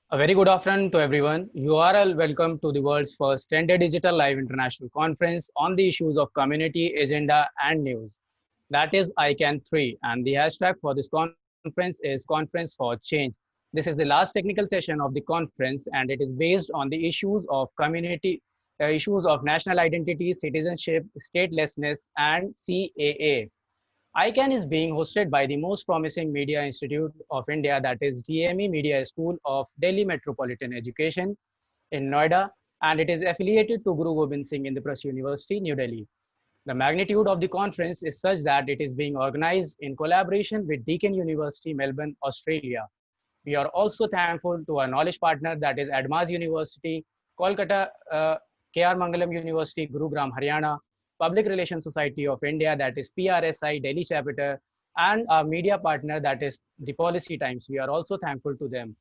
A very good afternoon to everyone. You are all welcome to the world's first 10-day digital live international conference on the issues of community, agenda, and news. That is ICANN 3, and the hashtag for this conference is Conference for Change. This is the last technical session of the conference, and it is based on the issues of community, issues of national identity, citizenship, statelessness, and CAA. ICANN is being hosted by the most promising media institute of India, that is DME Media School of Delhi Metropolitan Education in Noida, and it is affiliated to Guru Gobind Singh Indraprasth University, New Delhi. The magnitude of the conference is such that it is being organized in collaboration with Deakin University, Melbourne, Australia. We are also thankful to our knowledge partner, that is Admas University, Kolkata, KR Mangalam University, Gurugram, Haryana, Public Relations Society of India, that is PRSI, Delhi chapter, and our media partner, that is the Policy Times. We are also thankful to them.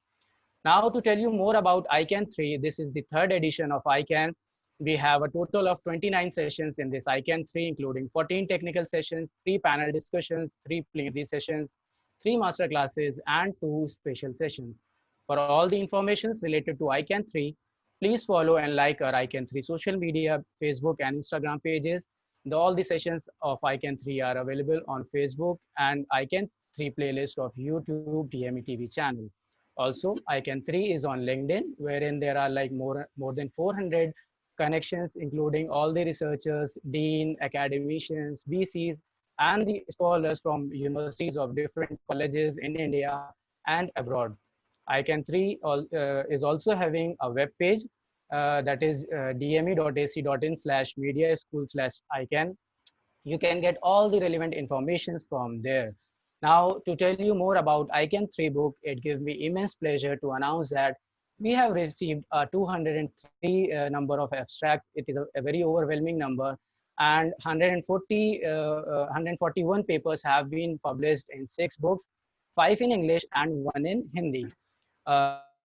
Now, to tell you more about ICANN 3, this is the third edition of ICANN. We have a total of 29 sessions in this ICANN 3, including 14 technical sessions, 3 panel discussions, 3 plenary sessions, 3 master classes, and 2 special sessions. For all the informations related to ICANN 3, please follow and like our ICANN 3 social media, Facebook and Instagram pages. All the sessions of ICANN 3 are available on Facebook and ICANN 3 playlist of YouTube DME TV channel. Also, ICANN 3 is on LinkedIn, wherein there are like more than 400 connections, including all the researchers, dean, academicians, VCs, and the scholars from universities of different colleges in India and abroad. ICANN 3 is also having a web page that is dme.ac.in/media school/ICANN. You can get all the relevant informations from there. Now, to tell you more about ICANN 3 book, it gives me immense pleasure to announce that we have received a 203 number of abstracts. It is a very overwhelming number, and 141 papers have been published in 6 books, 5 in English and 1 in Hindi.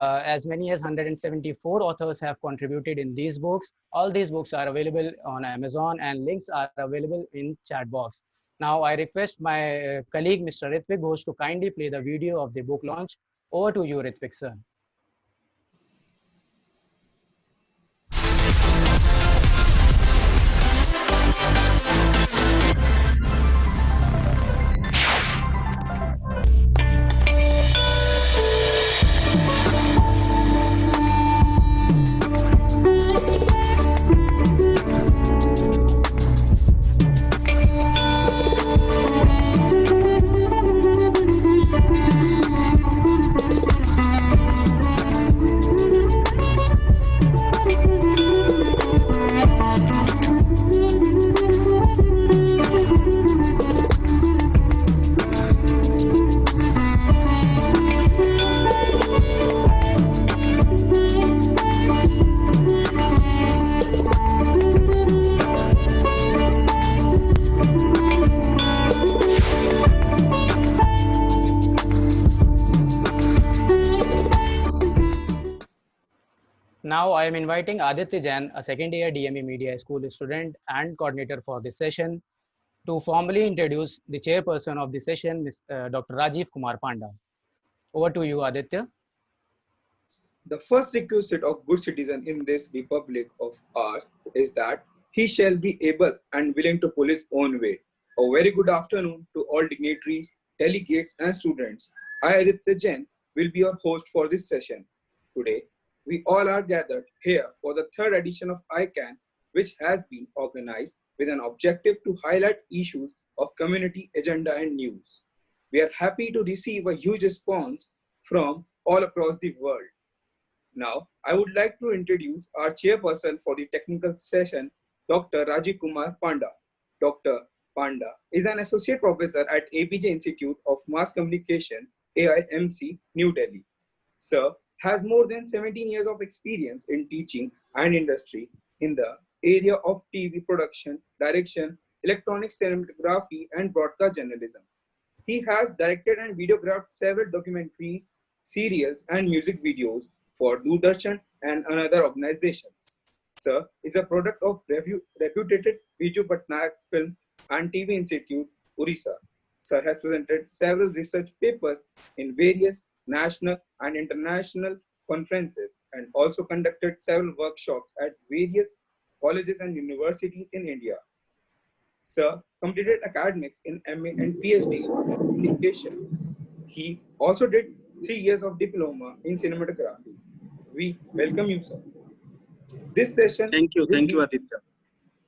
As many as 174 authors have contributed in these books. All these books are available on Amazon, and links are available in chat box. Now, I request my colleague, Mr. Ritvik Ghosh, to kindly play the video of the book launch. Over to you, Ritvik, sir. Now I am inviting Aditya Jain, a second year DME Media School student and coordinator for this session, to formally introduce the chairperson of the session, Dr. Rajiv Kumar Panda. Over to you, Aditya. The first requisite of good citizen in this republic of ours is that he shall be able and willing to pull his own weight. A very good afternoon to all dignitaries, delegates, and students. I, Aditya Jain, will be your host for this session. Today, we all are gathered here for the third edition of ICANN, which has been organized with an objective to highlight issues of community agenda and news. We are happy to receive a huge response from all across the world. Now, I would like to introduce our chairperson for the technical session, Dr. Rajiv Kumar Panda. Dr. Panda is an associate professor at APJ Institute of Mass Communication, AIMC, New Delhi. Sir has more than 17 years of experience in teaching and industry in the area of TV production, direction, electronic cinematography, and broadcast journalism. He has directed and videographed several documentaries, serials, and music videos for Doordarshan and another organizations. Sir is a product of reputed Biju Patnaik Film and TV Institute, Orissa. Sir has presented several research papers in various national and international conferences, and also conducted several workshops at various colleges and universities in India. Sir completed academics in MA and PhD in communication. He also did 3 years of diploma in cinematography. We welcome you, sir. This session will Thank you, be Aditya.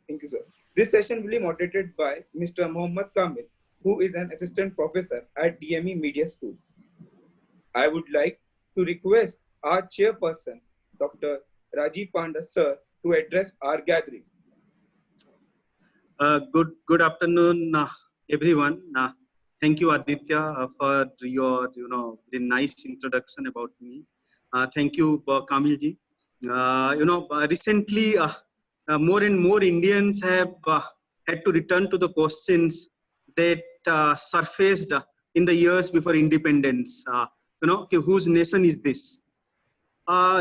Thank you, sir. This session will be moderated by Mr. Mohammad Kamil, who is an assistant professor at DME Media School. I would like to request our chairperson, Dr. Rajiv Panda, sir, to address our gathering. Good afternoon, everyone. Thank you, Aditya, for your very nice introduction about me. Thank you, Kamilji. Recently, more and more Indians have had to return to the questions that surfaced in the years before independence. Okay, whose nation is this?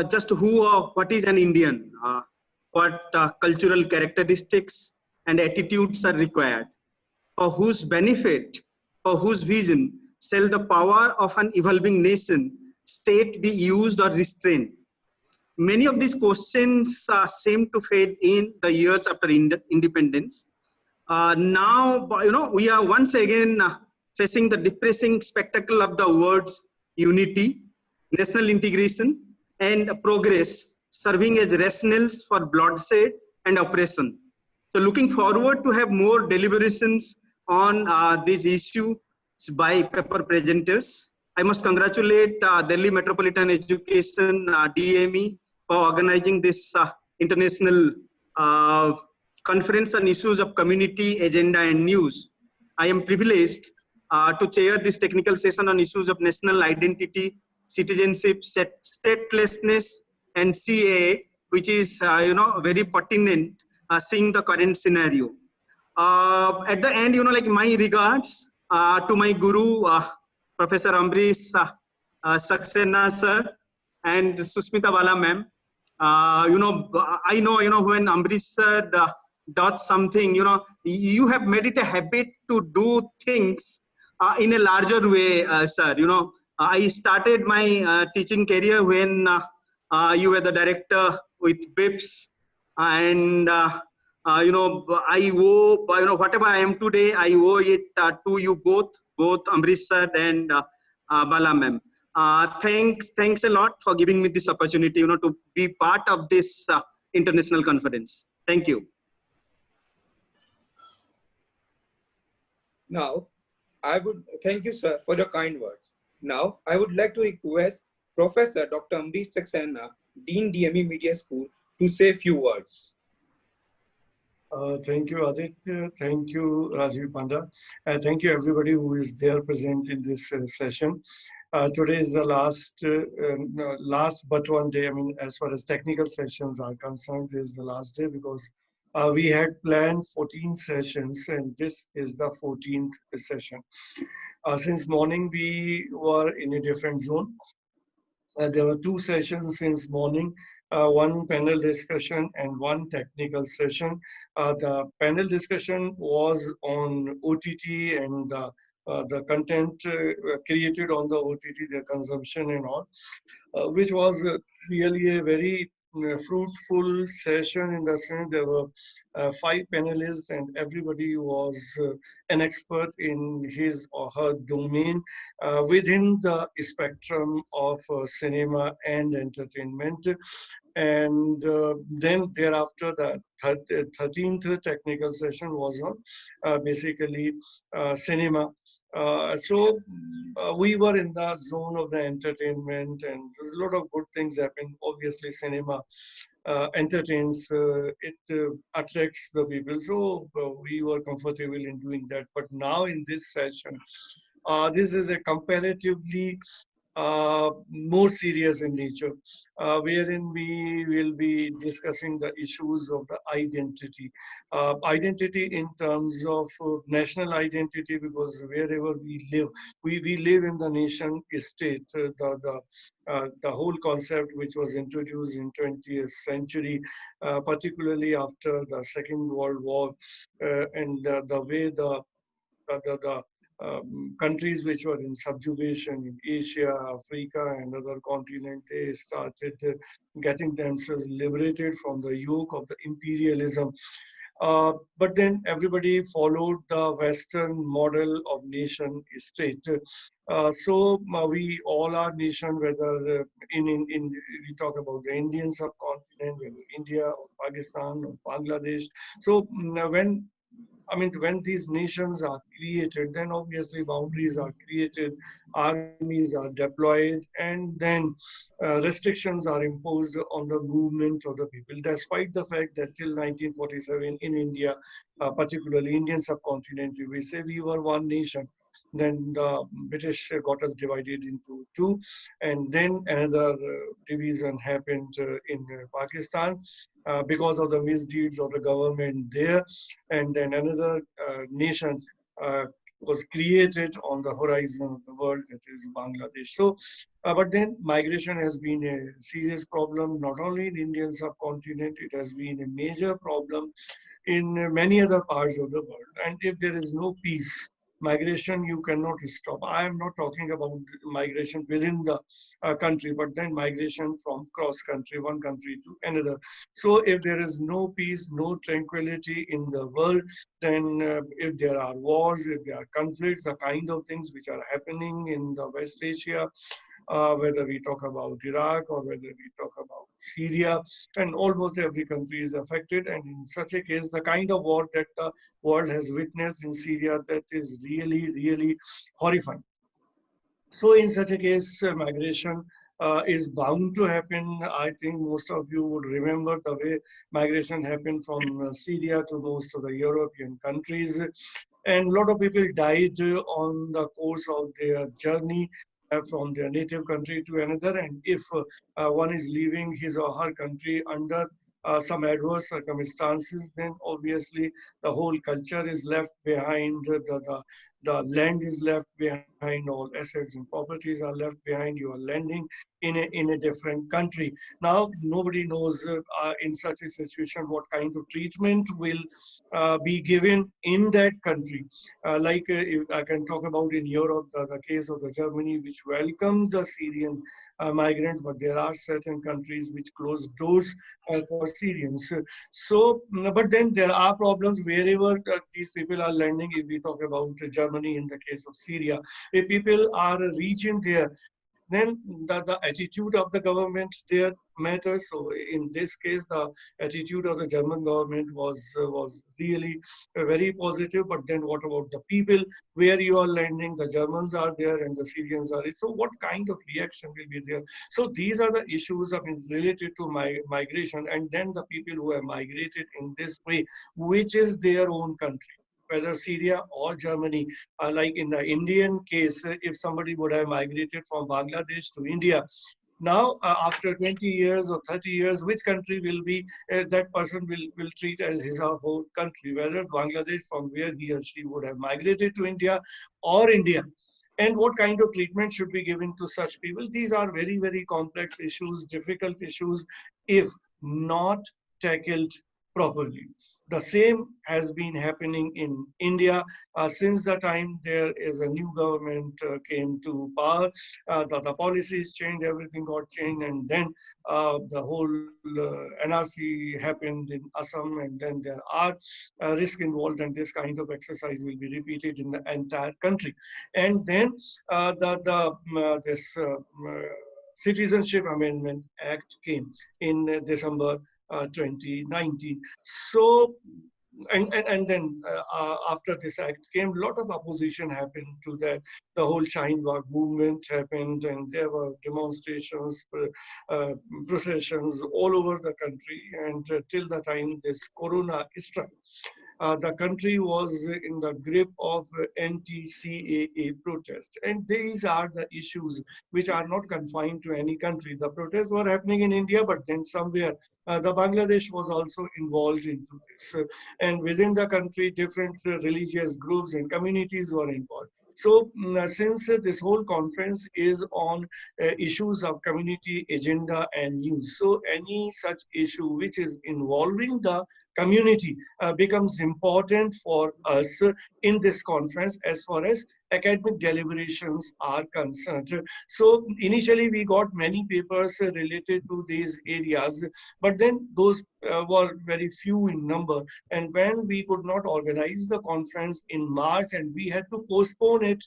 Just what is an Indian? What cultural characteristics and attitudes are required? For whose benefit, for whose vision shall the power of an evolving nation state be used or restrained? Many of these questions seem to fade in the years after independence. Now, we are once again facing the depressing spectacle of the words unity, national integration, and progress serving as rationales for bloodshed and oppression. So looking forward to have more deliberations on this issue by paper presenters. I must congratulate Delhi Metropolitan Education, DME, for organizing this international conference on issues of community, agenda, and news. I am privileged to chair this technical session on issues of national identity, citizenship, statelessness, and CAA, which is very pertinent seeing the current scenario. At the end, like my regards to my guru, Professor Ambrish Saxena sir, and Susmita Bala ma'am. I know, when Ambrish sir does something, you have made it a habit to do things in a larger way, sir. I started my teaching career when you were the director with BIPS, and I owe, whatever I am today, I owe it to you both Ambrish sir and Bala ma'am. Thanks a lot for giving me this opportunity, to be part of this international conference. Thank you. Now, I would thank you, sir, for your kind words. Now, I would like to request Professor Dr. Ambrish Saxena, Dean DME Media School, to say a few words. Thank you, Aditya. Thank you, Rajiv Panda. Thank you, everybody who is there present in this session. Today is the last but one day. I mean, as far as technical sessions are concerned, this is the last day because we had planned 14 sessions and this is the 14th session. Since morning, we were in a different zone. There were 2 sessions since morning, one panel discussion and one technical session. The panel discussion was on OTT and the content created on the OTT, their consumption and all, which was really a very fruitful session in the sense there were 5 panelists and everybody was an expert in his or her domain within the spectrum of cinema and entertainment. And then thereafter, the 13th technical session was on basically cinema. We were in the zone of the entertainment and there's a lot of good things happen. Obviously, cinema entertains, it attracts the people. So we were comfortable in doing that. But now in this session, this is a comparatively more serious in nature, wherein we will be discussing the issues of the identity. Identity in terms of national identity, because wherever we live, we live in the nation state. The whole concept which was introduced in 20th century, particularly after the Second World War, and the way the countries which were in subjugation in Asia, Africa, and other continents, they started getting themselves liberated from the yoke of the imperialism. But then everybody followed the Western model of nation state. We all are nation, whether in we talk about the Indian subcontinent, whether India or Pakistan or Bangladesh. So when when these nations are created, then obviously boundaries are created, armies are deployed, and then restrictions are imposed on the movement of the people. Despite the fact that till 1947 in India, particularly Indian subcontinent, we say we were one nation. Then the British got us divided into two, and then another division happened in Pakistan because of the misdeeds of the government there, and then another nation was created on the horizon of the world, that is Bangladesh. So, but then migration has been a serious problem, not only in Indian subcontinent, it has been a major problem in many other parts of the world. And if there is no peace, migration you cannot stop. I am not talking about migration within the country, but then migration from cross country, one country to another. So if there is no peace, no tranquility in the world, then if there are wars, if there are conflicts, the kind of things which are happening in the West Asia, whether we talk about Iraq or whether we talk about Syria, and almost every country is affected. And in such a case, the kind of war that the world has witnessed in Syria, that is really, really horrifying. So in such a case, migration is bound to happen. I think most of you would remember the way migration happened from Syria to most of the European countries. And a lot of people died on the course of their journey from their native country to another. And if one is leaving his or her country under some adverse circumstances, then obviously the whole culture is left behind, the land is left behind, all assets and properties are left behind, you are landing in a different country. Now, nobody knows in such a situation what kind of treatment will be given in that country. I can talk about in Europe, the case of the Germany, which welcomed the Syrian migrants, but there are certain countries which close doors for Syrians. So, but then there are problems wherever these people are landing. If we talk about Germany in the case of Syria, if people are reaching there, then the attitude of the government there matters. So in this case, the attitude of the German government was really very positive. But then what about the people where you are landing? The Germans are there and the Syrians are there. So what kind of reaction will be there? So these are the issues related to migration, and then the people who have migrated in this way, which is their own country, whether Syria or Germany. Like in the Indian case, if somebody would have migrated from Bangladesh to India, now after 20 years or 30 years, which country will be that person will treat as his or her country, whether Bangladesh from where he or she would have migrated to India, or India. And what kind of treatment should be given to such people? These are very, very complex issues, difficult issues, if not tackled properly. The same has been happening in India since the time there is a new government came to power. The policies changed, everything got changed, and then the whole NRC happened in Assam, and then there are risks involved, and this kind of exercise will be repeated in the entire country. And then this Citizenship Amendment Act came in December 2019. So, and then after this act came, a lot of opposition happened to that. The whole Shine Bagh movement happened, and there were demonstrations, processions all over the country. And till the time this corona struck, the country was in the grip of anti-CAA protests. And these are the issues which are not confined to any country. The protests were happening in India, but then somewhere the Bangladesh was also involved into this. And within the country, different religious groups and communities were involved. So since this whole conference is on issues of community agenda and news, so any such issue which is involving the community becomes important for us in this conference as far as academic deliberations are concerned. So initially we got many papers related to these areas, but then those were very few in number. And when we could not organize the conference in March and we had to postpone it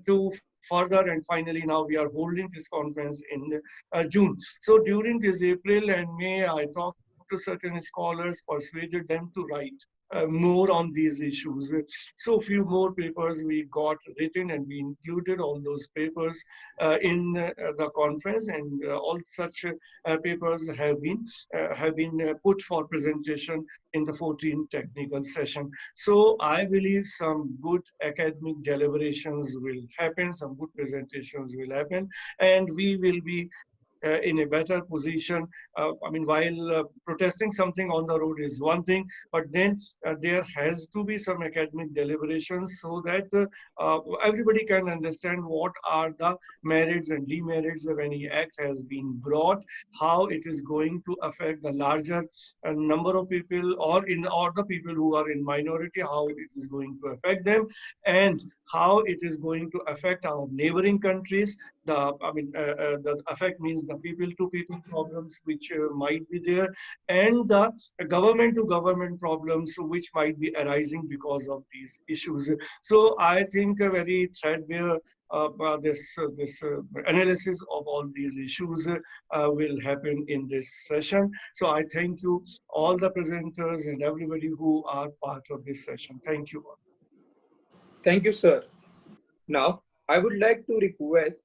to further, and finally now we are holding this conference in June. So during this April and May, I talked to certain scholars, persuaded them to write more on these issues. So few more papers we got written, and we included all those papers in the conference, and all such papers have been put for presentation in the 14th technical session. So I believe some good academic deliberations will happen, some good presentations will happen, and we will be in a better position. I mean, while protesting something on the road is one thing, but then there has to be some academic deliberations so that everybody can understand what are the merits and demerits of any act has been brought, how it is going to affect the larger number of people, or the people who are in minority, how it is going to affect them, and how it is going to affect our neighboring countries. The effect means the people-to-people problems which might be there, and the government-to-government problems which might be arising because of these issues. So I think a very threadbare this analysis of all these issues will happen in this session. So I thank you all the presenters and everybody who are part of this session. Thank you. Thank you, sir. Now, I would like to request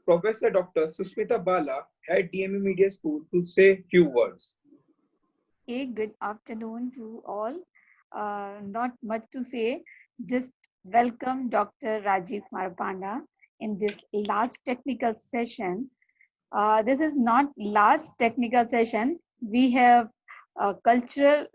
Professor Dr. Susmita Bala, Head DME Media School, to say few words. Okay, good afternoon to all. Not much to say, just welcome Dr. Rajiv Marpanda in this last technical session. This is not last technical session. We have a cultural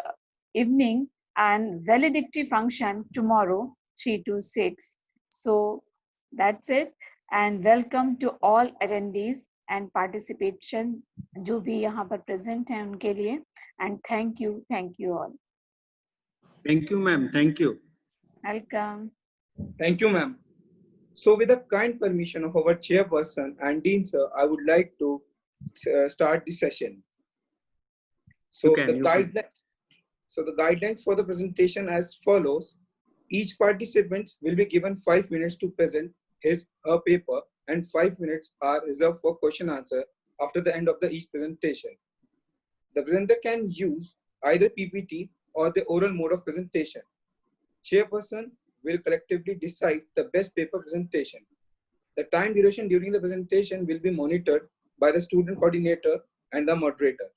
evening and valedictory function tomorrow, 3 to 6. So that's it. And welcome to all attendees and participation जो भी यहाँ पर present हैं उनके लिए. And thank you all. Thank you, ma'am. Thank you. Welcome. Thank you, ma'am. So with the kind permission of our chairperson and dean sir, I would like to start the session. So the guidelines for the presentation as follows. Each participant will be given 5 minutes to present her paper, and 5 minutes are reserved for question answer after the end of each presentation. The presenter can use either PPT or the oral mode of presentation. Chairperson will collectively decide the best paper presentation. The time duration during the presentation will be monitored by the student coordinator and the moderator.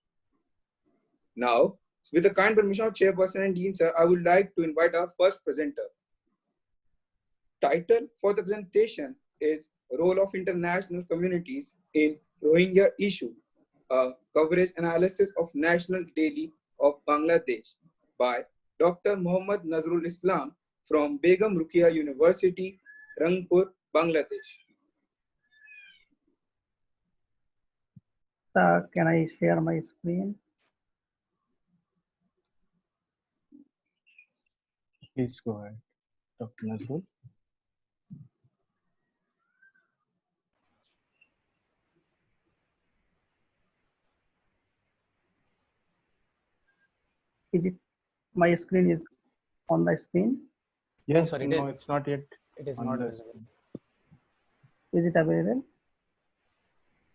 Now, with the kind permission of Chairperson and Dean sir, I would like to invite our first presenter. Title for the presentation is Role of International Communities in Rohingya Issue, a coverage analysis of National Daily of Bangladesh by Dr. Muhammad Nazrul Islam from Begum Rukia University, Rangpur, Bangladesh. Can I share my screen? Please go ahead, Dr. Nazrul. Is it my screen is on the screen? Yes, sorry, no, it's not yet. It is not visible. Is it available?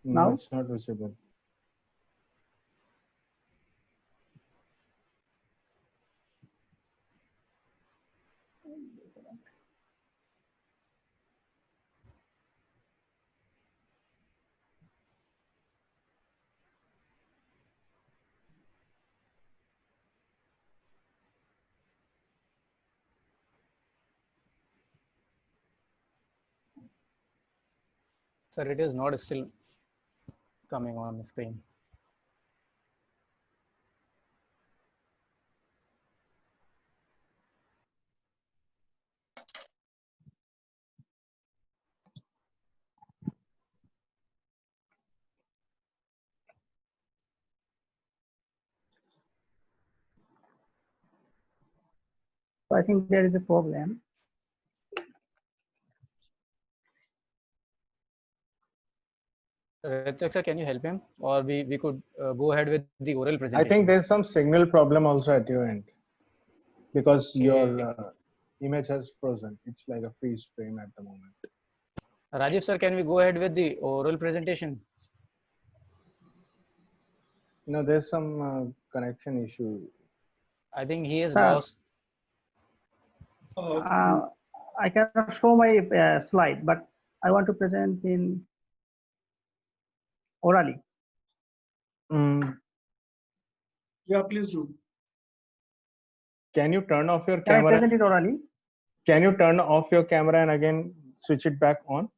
No, Now it's not visible. Sir, it is not still coming on the screen. So I think there is a problem. Ritik sir, can you help him? Or we could go ahead with the oral I presentation. think there's some signal problem also at your end because your image has frozen. It's like a freeze frame at the moment. Rajiv sir, can we go ahead with the oral presentation? There's some connection issue. I think he is Sir. lost. I cannot show my slide, but I want to present in orally. Yeah, please do. Can you turn off your Can I camera? present it orally? Can you turn off your camera and again switch it back on?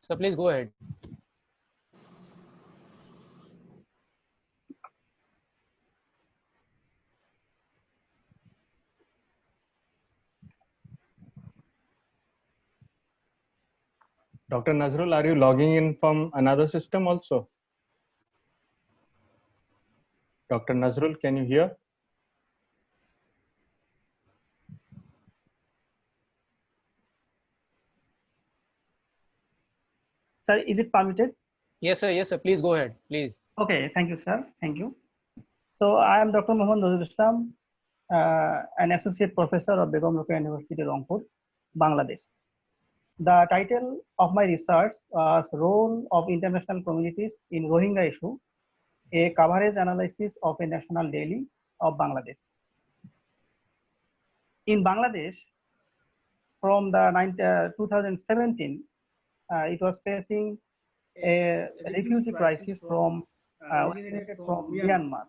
So please go ahead. Dr. Nazrul, are you logging in from another system also? Dr. Nazrul, can you hear? Sir, is it permitted? Yes, sir. Yes, sir. Please go ahead. Please. Okay, thank you, sir. Thank you. So I am Dr. Mohammad Nazrul Islam, an associate professor of Begum Rokeya University, Rangpur, Bangladesh. The title of my research was Role of International Communities in Rohingya Issue, a coverage analysis of a national daily of Bangladesh. In Bangladesh, from the 2017, it was facing a refugee crisis originated from Myanmar,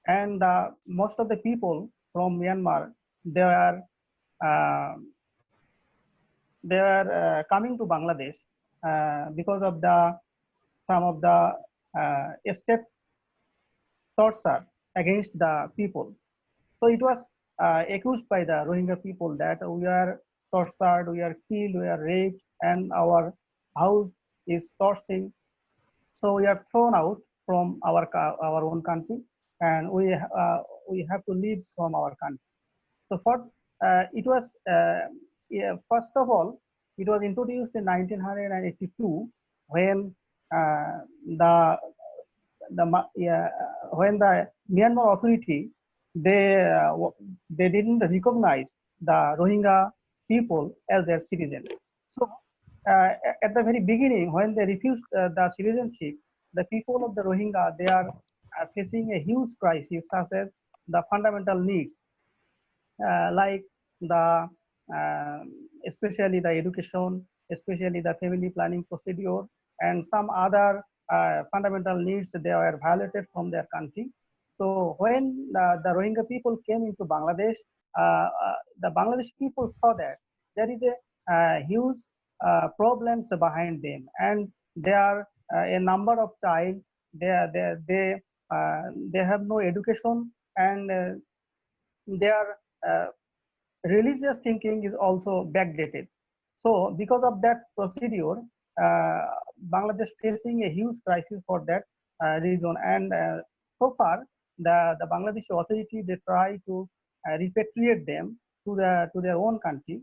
and most of the people from Myanmar they were coming to Bangladesh because of some of the escape torture against the people. So it was accused by the Rohingya people that we are tortured, we are killed, we are raped, and our house is torching. So we are thrown out from our own country, and we have to leave from our country. So for it was first of all, it was introduced in 1982 when when the Myanmar authority they didn't recognize the Rohingya people as their citizens. So at the very beginning, when they refused the citizenship, the people of the Rohingya they are facing a huge crisis such as the fundamental needs like the especially the education, especially the family planning procedure, and some other fundamental needs they were violated from their country. So when the Rohingya people came into Bangladesh, the Bangladesh people saw that there is a huge problems behind them, and there are a number of child they have no education, and their religious thinking is also backdated. So because of that procedure, Bangladesh facing a huge crisis for that region. And so far, the Bangladeshi authority they try to repatriate them to their own country,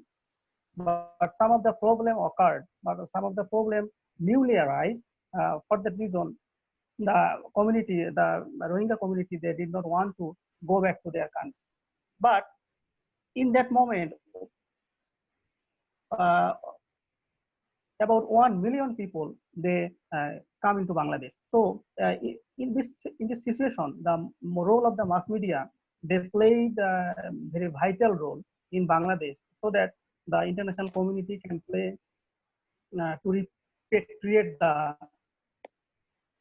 but some of the problem occurred, but some of the problem newly arise. For that reason, the community, the Rohingya community, they did not want to go back to their country. But in that moment, about 1 million people they come into Bangladesh. So in this situation, the role of the mass media they played a very vital role in Bangladesh, so that the international community can play to repatriate the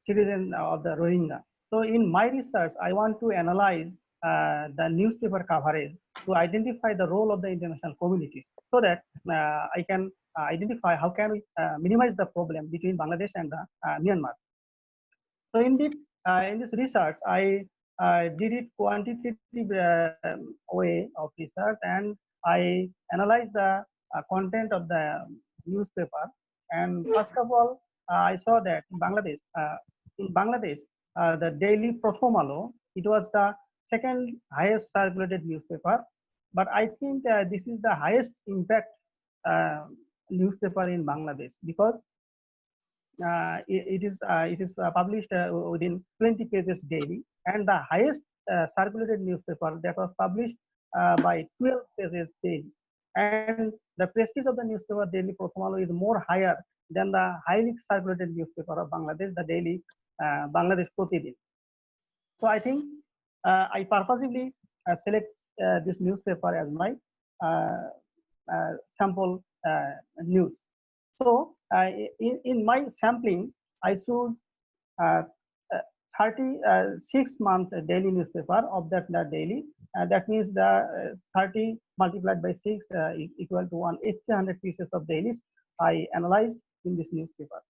citizen of the Rohingya. So in my research, I want to analyze the newspaper coverage to identify the role of the international communities, so that I can identify how can we minimize the problem between Bangladesh and the Myanmar. So indeed, in this research, I did it quantitative way of research, and I analyzed the content of the newspaper. And first of all, I saw that in Bangladesh, the daily Prothom Alo, it was the second highest circulated newspaper. But I think this is the highest impact newspaper in Bangladesh, because it is published within 20 pages daily, and the highest circulated newspaper that was published by 12 pages daily. And the prestige of the newspaper Daily Prothom Alo is more higher than the highly circulated newspaper of Bangladesh, the daily Bangladesh Pratidin. So I think I purposely select this newspaper as my sample news. So in my sampling, I chose 36-month daily newspaper of that daily. That means the 30 multiplied by 6 equal to 1,800 pieces of dailies I analyzed in this newspaper,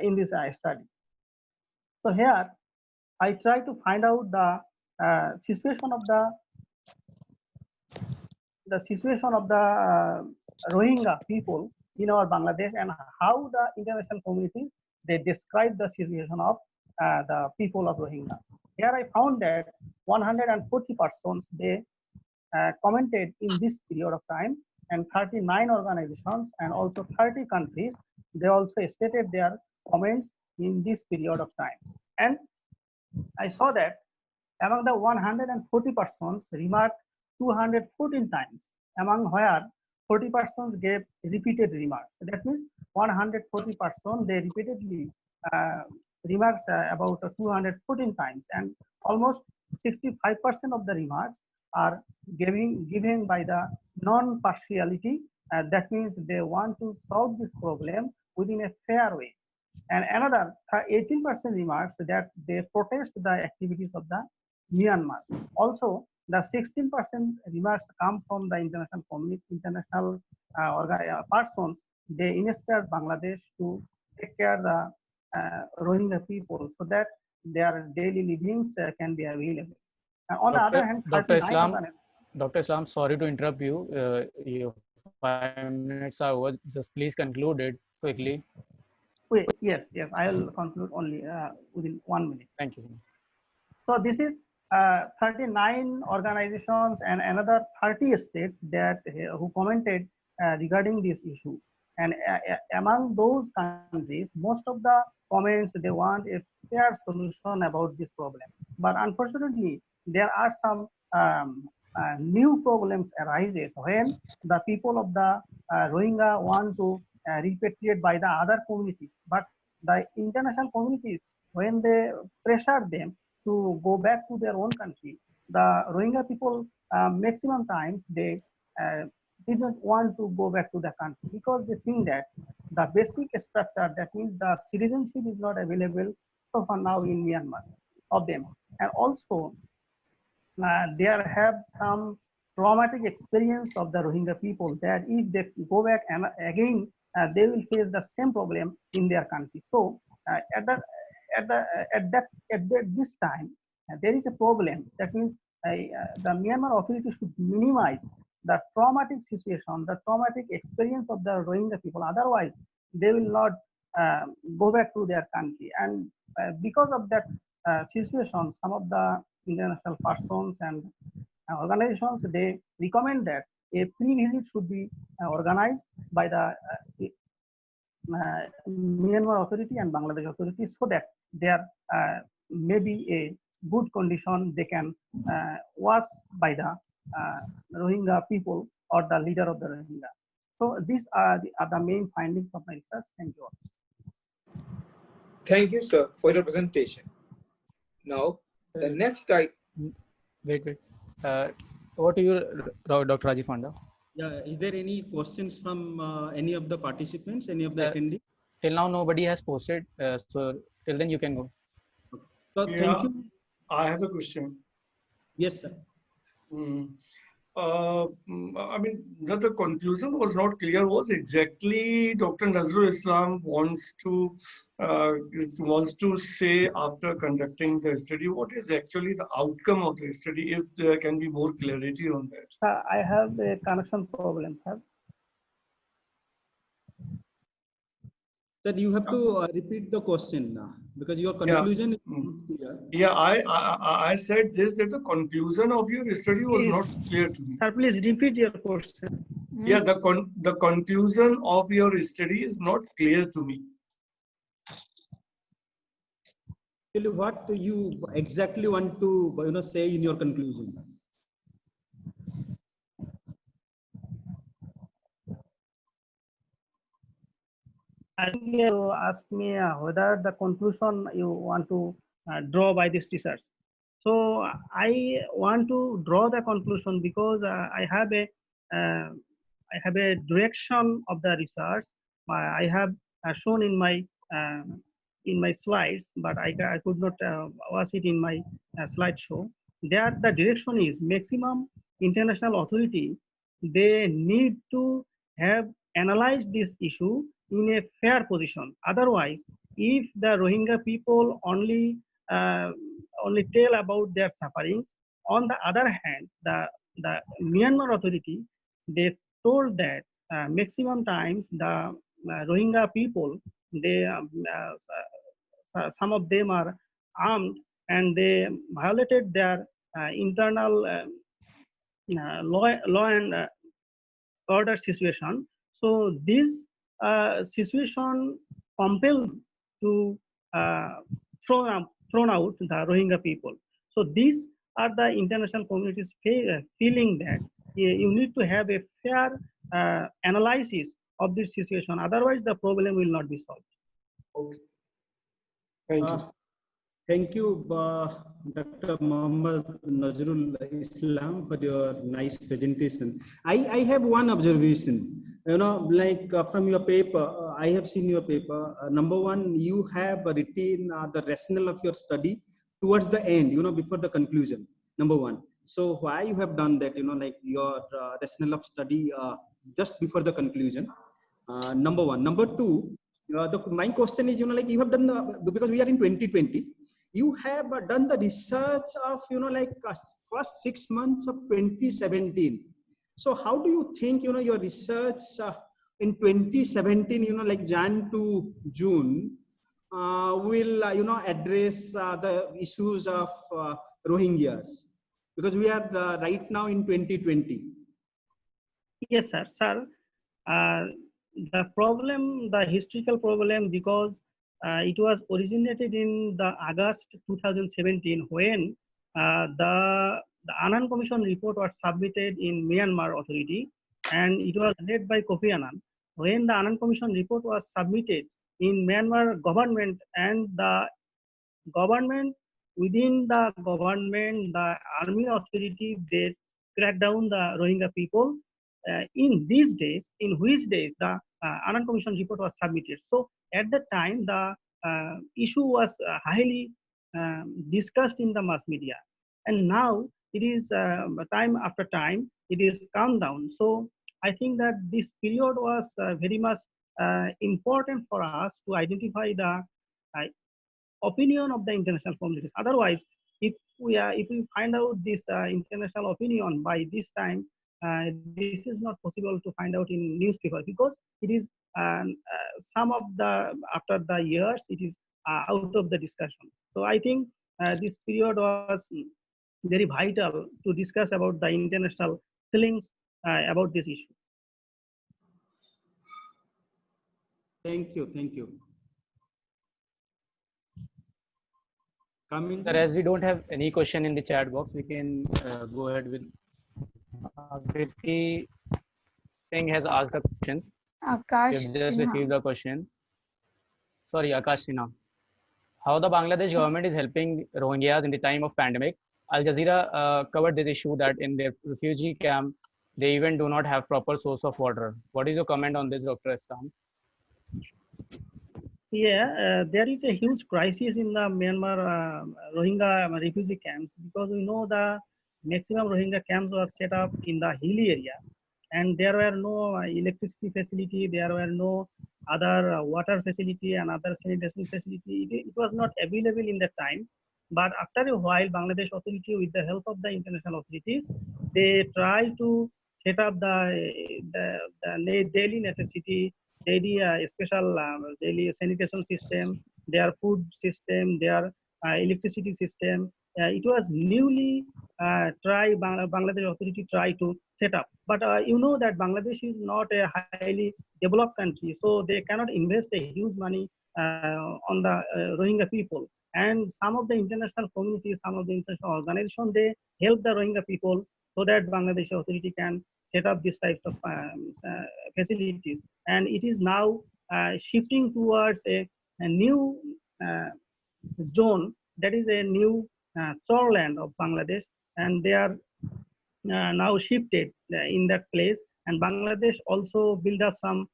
in this study. So here I try to find out the situation of the Rohingya people in our Bangladesh, and how the international community they describe the situation of the people of Rohingya. Here I found that 140 persons they commented in this period of time, and 39 organizations and also 30 countries they also stated their comments in this period of time. And I saw that among the 140 persons remarked 214 times, among where 40 persons gave repeated remarks. That means 140 persons, they repeatedly remarks about 214 times, and almost 65% of the remarks are given by the non-partiality. That means they want to solve this problem within a fair way. And another 18% remarks that they protest the activities of the Myanmar. Also, the 16% remarks come from the international community, international persons. They inspire Bangladesh to take care of the Rohingya people so that their daily livings can be available. On the other hand, Dr. Islam, sorry to interrupt you. Your 5 minutes are over. Just please conclude it quickly. Wait, yes, I'll conclude only within 1 minute. Thank you. So this is 39 organizations and another 30 states that who commented regarding this issue. And among those countries, most of the comments they want a fair solution about this problem. But unfortunately, there are some new problems arises when the people of the Rohingya want to repatriate by the other communities. But the international communities, when they pressure them to go back to their own country, the Rohingya people maximum times they didn't want to go back to the country because they think that the basic structure, that means the citizenship is not available so far now in Myanmar of them. And also there have some traumatic experience of the Rohingya people that if they go back and again they will face the same problem in their country. So at this time there is a problem. That means the Myanmar authority should minimize the traumatic situation, the traumatic experience of the Rohingya people. Otherwise, they will not go back to their country. And because of that situation, some of the international persons and organizations, they recommend that a pre-visit should be organized by the Myanmar authority and Bangladesh authority so that there may be a good condition they can was by the Rohingya people or the leader of the Rohingya. So these are the main findings of my research. Thank you. Thank you, sir, for your presentation. Now, the next Wait. Over to you, Dr. Rajiv Panda. Yeah, is there any questions from any of the participants, any of the attendees? Till now, nobody has posted. So till then, you can go. So thank you. I have a question. Yes, sir. I mean, that the conclusion was not clear. Was exactly Dr. Nazrul Islam uh, wants to say after conducting the study? What is actually the outcome of the study? If there can be more clarity on that. I have a connection problem, sir. That you have to repeat the question because your Yeah. conclusion is not clear. Yeah, I said this, that the conclusion of your study was not clear to me. Sir, please repeat your question. Yeah, the conclusion of your study is not clear to me. Actually, what you exactly want to say in your conclusion? I think you asked me whether the conclusion you want to draw by this research. So I want to draw the conclusion because I have a direction of the research. I have shown in my slides, but I could not watch it in my slideshow. There, the direction is maximum international authority. They need to have analyzed this issue in a fair position. Otherwise, if the Rohingya people uh, only tell about their sufferings, on the other hand, the Myanmar authority, they told that maximum times the Rohingya people, they some of them are armed and they violated their internal law and order situation. So this situation compelled to thrown out the Rohingya people. So these are the international communities feeling that you need to have a fair analysis of this situation. Otherwise, the problem will not be solved. Okay. Thank you. Thank you, Dr. Muhammad Nazrul Islam, for your nice presentation. I have one observation. Like from your paper, I have seen your paper. Number one, you have written the rationale of your study towards the end, before the conclusion. Number one. So why you have done that? Like your rationale of study just before the conclusion. Number one. Number two, my question is, like you have done because we are in 2020. You have done the research of like first 6 months of 2017. So how do you think your research in 2017 like Jan to June will address the issues of Rohingyas, because we are right now in 2020. Yes, sir. Sir, the problem, the historical problem, because it was originated in the August 2017 when the Annan Commission report was submitted in Myanmar authority, and it was led by Kofi Annan. When the Annan Commission report was submitted in Myanmar government, and the government, within the government, the army authority, they crack down the Rohingya people. In these days, in which days the Annan Commission report was submitted. So at that time, the issue was highly discussed in the mass media, and now it is time after time it is calmed down. So I think that this period was very much important for us to identify the opinion of the international communities. Otherwise, if we find out this international opinion by this time, this is not possible to find out in newspaper, because it is some of the after the years it is out of the discussion. So I think this period was very vital to discuss about the international feelings about this issue. Thank you. Thank you. Sir, as we don't have any question in the chat box, we can go ahead with Kriti Singh has asked a question. Akash We have just Sinha. received a question. Sorry, Akash Sinha. How the Bangladesh government is helping Rohingyas in the time of pandemic? Al Jazeera covered this issue that in their refugee camp, they even do not have proper source of water. What is your comment on this, Dr. Islam? Yeah, there is a huge crisis in the Myanmar Rohingya refugee camps, because we know maximum Rohingya camps were set up in the hilly area, and there were no electricity facility, there were no other water facility and other sanitation facility. It was not available in that time. But after a while, Bangladesh authority, with the help of the international authorities, they try to set up the daily necessity, daily special daily sanitation system, their food system, their electricity system. It was newly Bangladesh authority try to set up. But you know that Bangladesh is not a highly developed country, so they cannot invest a huge money on the Rohingya people. And some of the international communities, some of the international organizations, they help the Rohingya people so that Bangladesh authority can set up these types of facilities. And it is now shifting towards a new zone, that is a new shoreland of Bangladesh, and they are now shifted in that place. And Bangladesh also build up some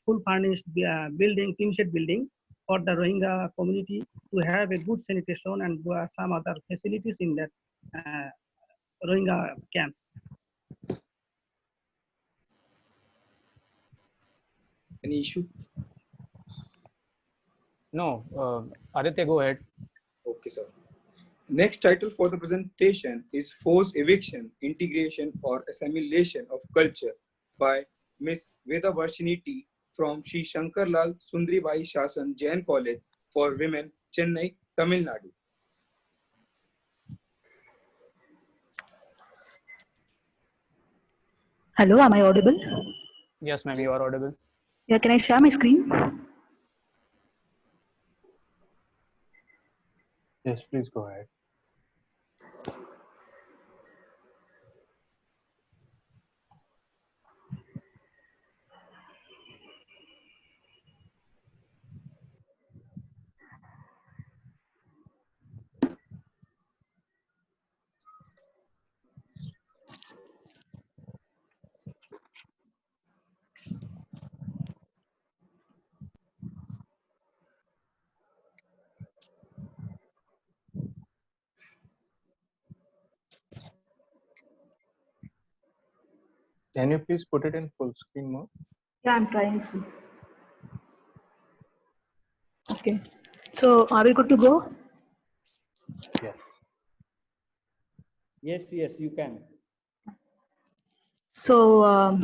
full furnished building, tin shed building for the Rohingya community to have a good sanitation and some other facilities in that Rohingya camps. Any issue? No, Aditya, go ahead. Okay, sir. Next title for the presentation is Forced Eviction, Integration or Assimilation of Culture by Ms. Vedavarshini T from Sri Shankarlal Sundribai Shasan Jain College for Women, Chennai, Tamil Nadu. Hello, am I audible? Yes, ma'am, you are audible. Yeah, can I share my screen? Yes, please go ahead. Can you please put it in full screen mode? Yeah, I'm trying to. Okay. So, are we good to go? Yes. Yes, yes, you can. So,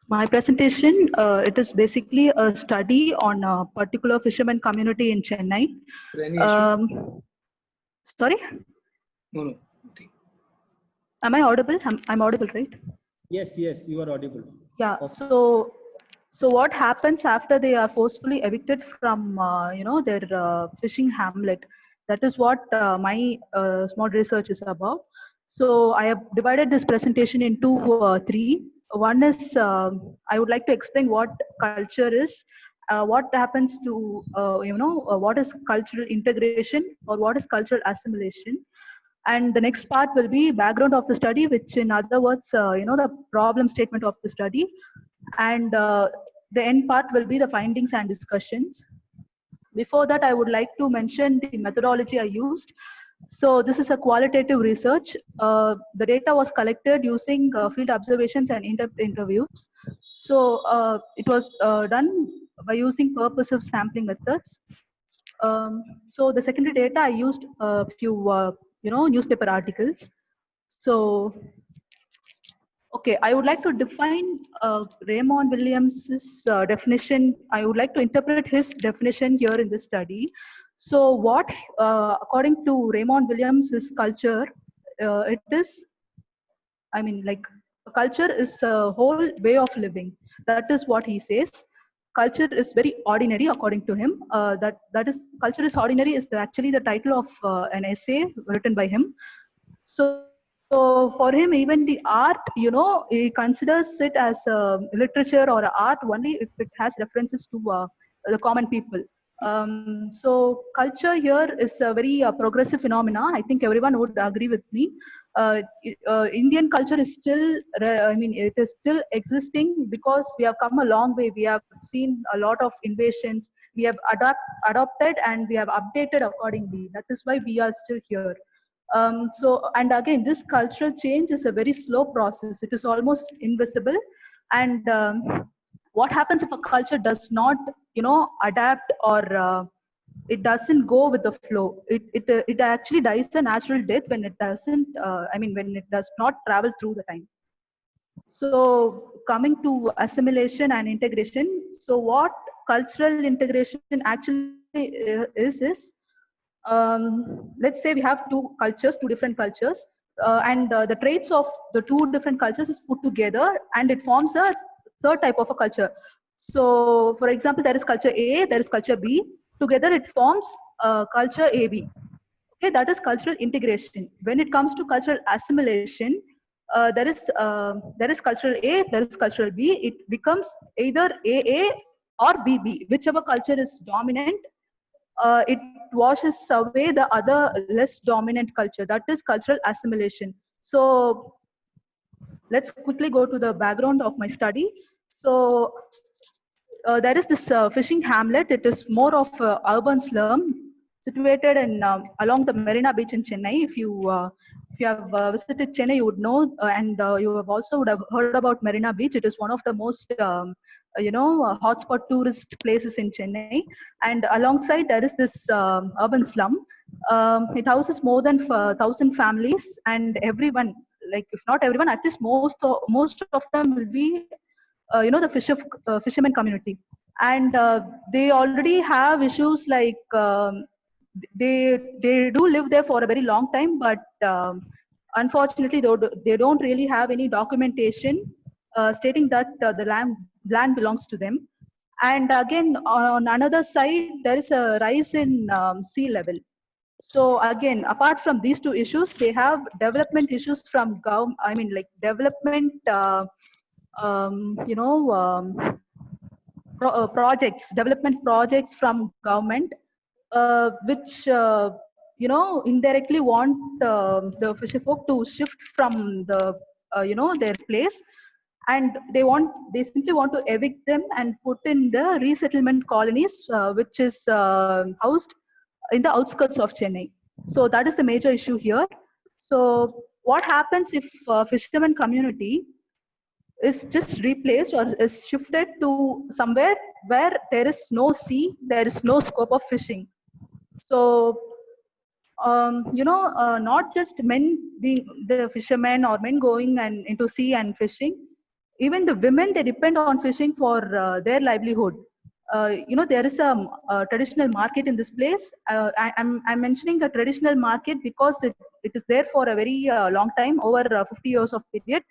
my presentation, it is basically a study on a particular fisherman community in Chennai. Any issue? Sorry? No, no. Nothing. Am I audible? I'm audible, right? Yes, yes, you are audible. Yeah. Okay. So what happens after they are forcefully evicted from their fishing hamlet? That is what my small research is about. So I have divided this presentation into three. One is I would like to explain what culture is, what happens to what is cultural integration or what is cultural assimilation. And the next part will be background of the study, which in other words, the problem statement of the study. And the end part will be the findings and discussions. Before that, I would like to mention the methodology I used. So this is a qualitative research. The data was collected using field observations and in-depth interviews. So it was done by using purposive sampling methods. So the secondary data, I used a few newspaper articles. So okay, I would like to define Raymond Williams's definition. I would like to interpret his definition here in this study. So what, according to Raymond Williams, is culture? It is, I mean, like a culture is a whole way of living. That is what he says. Culture is very ordinary, according to him. That is, culture is ordinary is actually the title of an essay written by him. So for him, even the art, he considers it as literature or art only if it has references to the common people. So culture here is a very progressive phenomena. I think everyone would agree with me. Indian culture is still, it is still existing because we have come a long way. We have seen a lot of invasions. We have adopted and we have updated accordingly. That is why we are still here. So, and again, this cultural change is a very slow process. It is almost invisible. And what happens if a culture does not, adapt, or it doesn't go with the flow? It actually dies a natural death when it doesn't. When it does not travel through the time. So coming to assimilation and integration, so what cultural integration actually let's say we have two different cultures, and the traits of the two different cultures is put together, and it forms a third type of a culture. So, for example, there is culture A, there is culture B. Together, it forms culture AB. Okay, that is cultural integration. When it comes to cultural assimilation, there is cultural A, there is cultural B. It becomes either AA or BB, whichever culture is dominant. It washes away the other less dominant culture. That is cultural assimilation. So let's quickly go to the background of my study. So there is this fishing hamlet. It is more of urban slum situated in along the Marina Beach in Chennai. If you have visited Chennai, you would know, and you have also would have heard about Marina Beach. It is one of the most hotspot tourist places in Chennai. And alongside there is this urban slum. It houses more than 1,000 families, and everyone, like if not everyone, at least most of them will be the fishermen community. And they already have issues like they do live there for a very long time, but unfortunately they don't really have any documentation stating that the land belongs to them. And again, on another side, there is a rise in sea level. So again, apart from these two issues, they have development issues from development development projects from government, which indirectly want the fisher folk to shift from their place, and they simply want to evict them and put in the resettlement colonies, which is housed in the outskirts of Chennai. So that is the major issue here. So what happens if fisherman community is just replaced or is shifted to somewhere where there is no sea, there is no scope of fishing? So not just men being the fishermen or men going and into sea and fishing, even the women, they depend on fishing for their livelihood. There is a traditional market in this place. I'm mentioning a traditional market because it is there for a very long time, over 50 years of period.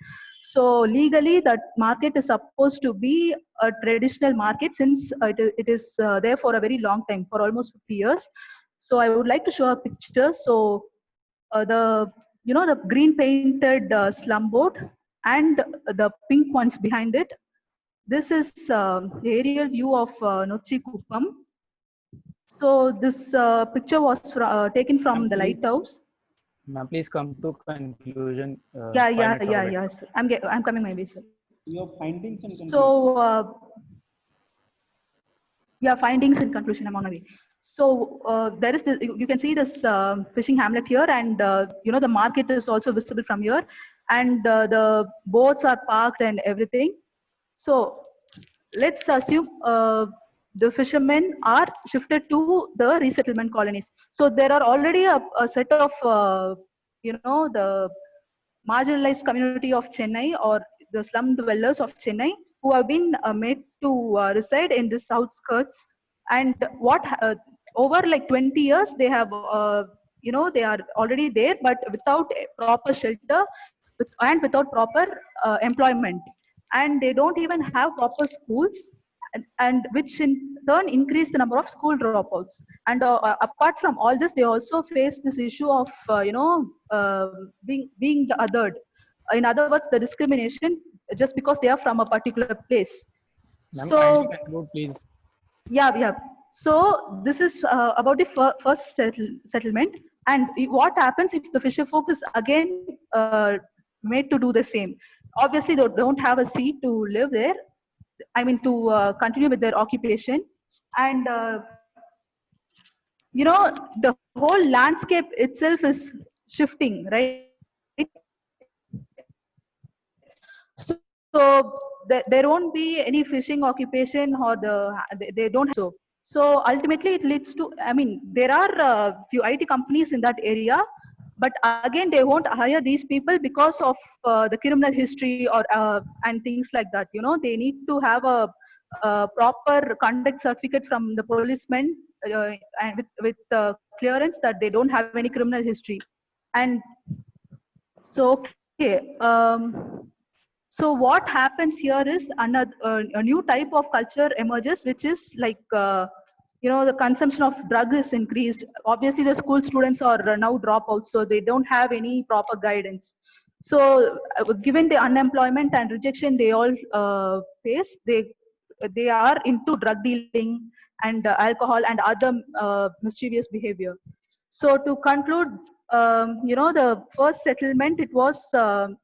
So legally, that market is supposed to be a traditional market, since it is there for a very long time, for almost 50 years. So I would like to show a picture. So the green painted slum boat and the pink ones behind it. This is the aerial view of Nochi Kuppam. So this picture was taken from the lighthouse. Ma'am, please come to conclusion. Yes. I'm coming my way, sir. Your findings and conclusion. So findings and conclusion. I'm on my way. So there is you can see this fishing hamlet here, and the market is also visible from here, and the boats are parked and everything. So let's assume the fishermen are shifted to the resettlement colonies. So there are already a set of the marginalized community of Chennai, or the slum dwellers of Chennai, who have been made to reside in this outskirts. And over like 20 years, they have they are already there, but without proper shelter and without proper employment, and they don't even have proper schools, and which in turn increase the number of school dropouts. And apart from all this, they also face this issue of being the othered. In other words, the discrimination just because they are from a particular place. So please. Yeah. So this is about the first settlement. And what happens if the fisher folk is again made to do the same? Obviously, they don't have a sea to live there. To continue with their occupation. And the whole landscape itself is shifting, right? So there won't be any fishing occupation, or they don't have so ultimately it leads to, I mean, there are few IT companies in that area, but again they won't hire these people because of the criminal history or and things like that. You know, they need to have a proper conduct certificate from the policemen, and with clearance that they don't have any criminal history. And so okay, so what happens here is another a new type of culture emerges, which is like you know, the consumption of drugs is increased. Obviously, the school students are now dropouts, so they don't have any proper guidance. So, given the unemployment and rejection they all face, they are into drug dealing and alcohol and other mischievous behavior. So, to conclude, you know, the first settlement, it was said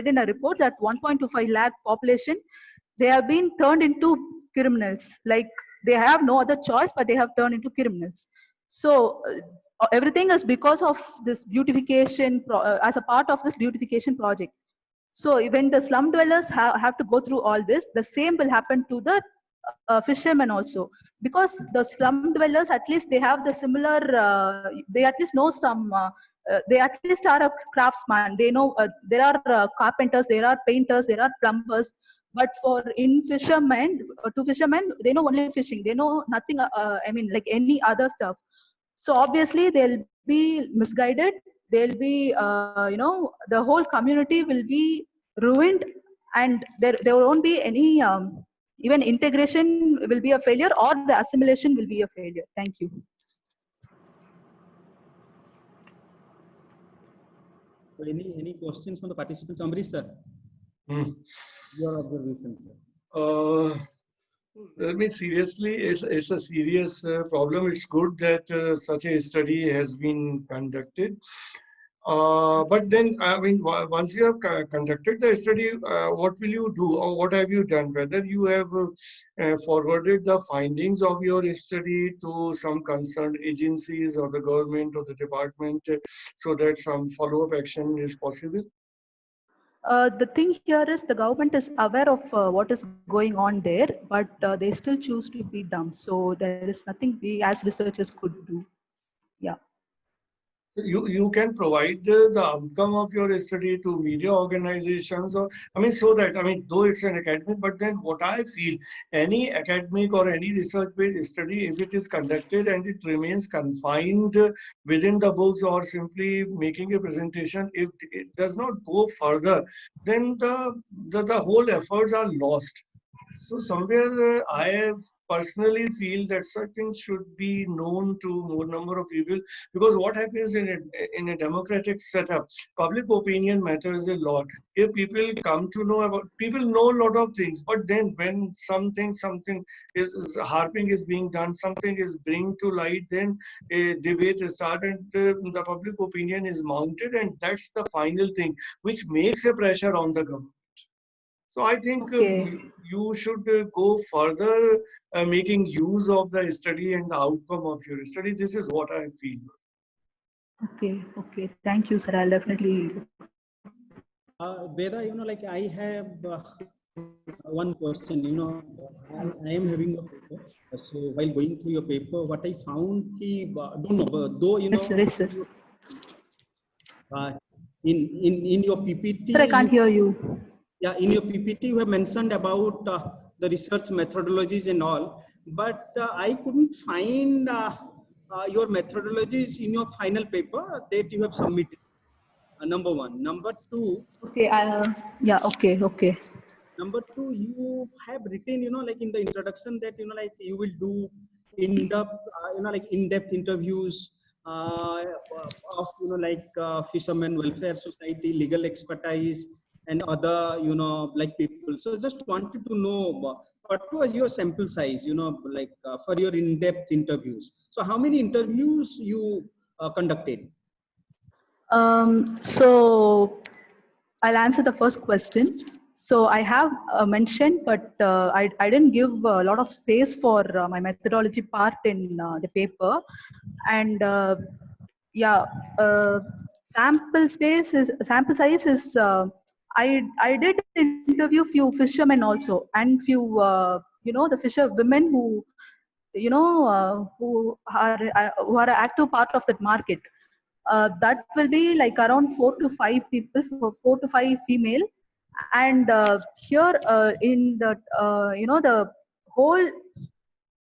in a report that 1.25 lakh population, they have been turned into criminals. Like, they have no other choice, but they have turned into criminals. So everything is because of this beautification as a part of this beautification project. So when the slum dwellers have to go through all this, the same will happen to the fishermen also, because the slum dwellers, at least they have the similar they at least know some they at least are a craftsman. They know there are carpenters, there are painters, there are plumbers. But for in fishermen, to fishermen, they know only fishing, they know nothing I mean, like any other stuff. So obviously they'll be misguided, they'll be you know, the whole community will be ruined, and there won't be any even integration will be a failure, or the assimilation will be a failure. Thank you. So any questions from the participants? Amrish sir, your observation, sir. I mean, seriously, it's a serious problem. It's good that such a study has been conducted. But then, I mean, once you have conducted the study, what will you do, or what have you done? Whether you have forwarded the findings of your study to some concerned agencies or the government or the department, so that some follow-up action is possible? The thing here is the government is aware of what is going on there, but they still choose to be dumb. So there is nothing we as researchers could do. Yeah. You can provide the outcome of your study to media organizations, or I mean, so that, I mean, though it's an academic, but then what I feel, any academic or any research-based study, if it is conducted and it remains confined within the books or simply making a presentation, if it does not go further, then the whole efforts are lost. So somewhere I personally feel that certain should be known to more number of people, because what happens in a democratic setup, public opinion matters a lot. If people come to know about, people know a lot of things, but then when something is harping is being done, something is bring to light, then a debate is started, the public opinion is mounted, and that's the final thing which makes a pressure on the government. So I think you should go further, making use of the study and the outcome of your study. This is what I feel. Okay. Thank you, sir. I'll definitely. Veda, you know, like I have one question. You know, I am having a paper. So while going through your paper, what I found, don't know, though you know. Yes, sir. In your PPT. Sir, I can't hear you. Yeah, in your PPT, you have mentioned about the research methodologies and all, but I couldn't find your methodologies in your final paper that you have submitted. Number one. Number two. Okay. Yeah. Okay. Number two, you have written, you know, like in the introduction that, you know, like you will do in-depth, you know, like in-depth interviews of, you know, like Fishermen Welfare Society, legal expertise, and other, you know, like people. So just wanted to know what was your sample size, you know, like for your in-depth interviews. So how many interviews you conducted? So I'll answer the first question. So I have mentioned, but I didn't give a lot of space for my methodology part in the paper. And yeah, sample size is I did interview few fishermen also, and few the fisher women who are an active part of that market. That will be like around 4 to 5 people, 4 to 5 female. And here in the the whole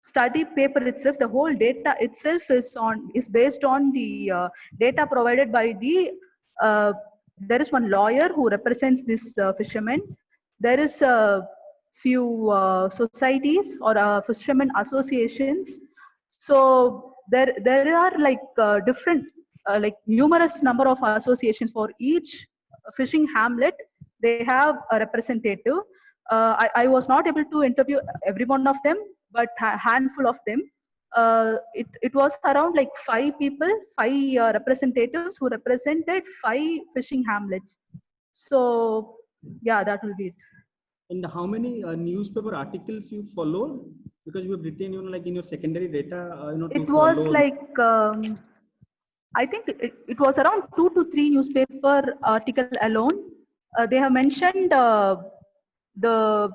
study paper itself, the whole data itself is based on the data provided by the there is one lawyer who represents this fishermen. There is a few societies or fishermen associations. So there are like different like numerous number of associations for each fishing hamlet. They have a representative. I was not able to interview every one of them, but a handful of them. It was around like 5 people, 5 representatives who represented 5 fishing hamlets. So yeah, that will be it. And how many newspaper articles you followed? Because you have written, like in your secondary data, to It was follow. like I think it was around 2 to 3 newspaper article alone. They have mentioned the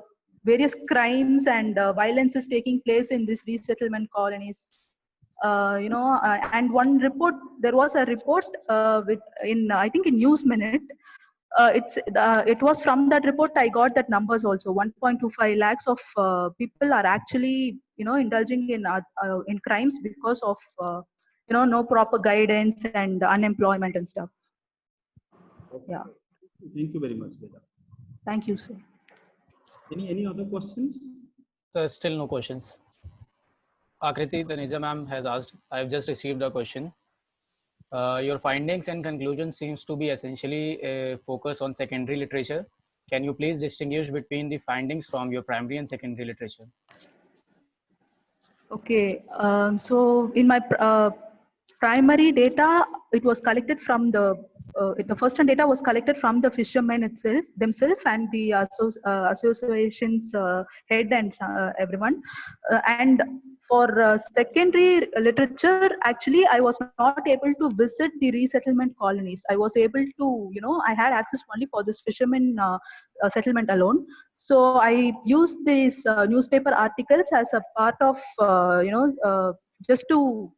various crimes and violences taking place in these resettlement colonies. And one report, there was a report with in I think in News Minute. It was from that report I got that numbers also. 1.25 lakhs of people are actually indulging in crimes because of no proper guidance and unemployment and stuff. Okay. Yeah. Thank you very much, Veda. Thank you, sir. Any other questions? Still no questions. Akriti, Tanisha ma'am has asked. I've just received a question. Your findings and conclusions seems to be essentially a focus on secondary literature. Can you please distinguish between the findings from your primary and secondary literature? Okay. So in my primary data, it was collected from the first-hand data was collected from the fishermen themselves and the associations head and everyone. And for secondary literature, actually, I was not able to visit the resettlement colonies. I was able to, I had access only for this fishermen settlement alone. So I used these newspaper articles as a part of, just to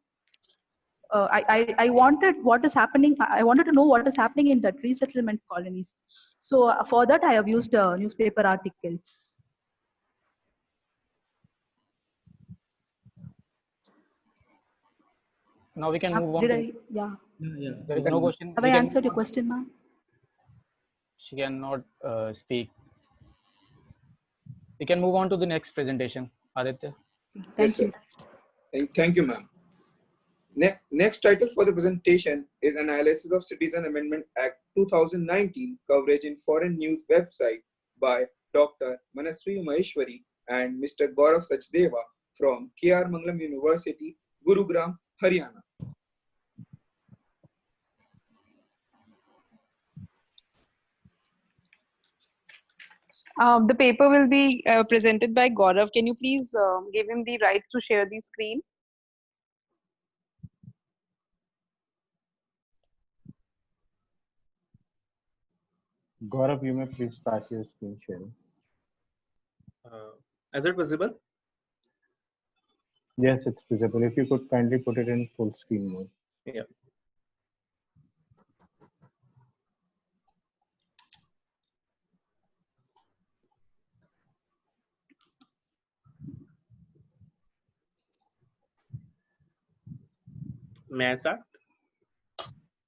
I wanted what is happening. I wanted to know what is happening in the resettlement colonies. So for that, I have used newspaper articles. Now we can move on. Yeah. There is no question. Have I answered your question, ma'am? She cannot speak. We can move on to the next presentation. Aditya. Thank you. Thank you, ma'am. Next title for the presentation is Analysis of Citizen Amendment Act 2019 coverage in foreign news website by Dr. Manasri Maheshwari and Mr. Gaurav Sachdeva from K.R. Mangalam University, Gurugram, Haryana. The paper will be presented by Gaurav. Can you please give him the rights to share the screen? Gaurav, you may please start your screen sharing. Is it visible? Yes, it's visible. If you could kindly put it in full screen mode. Yeah. May I start?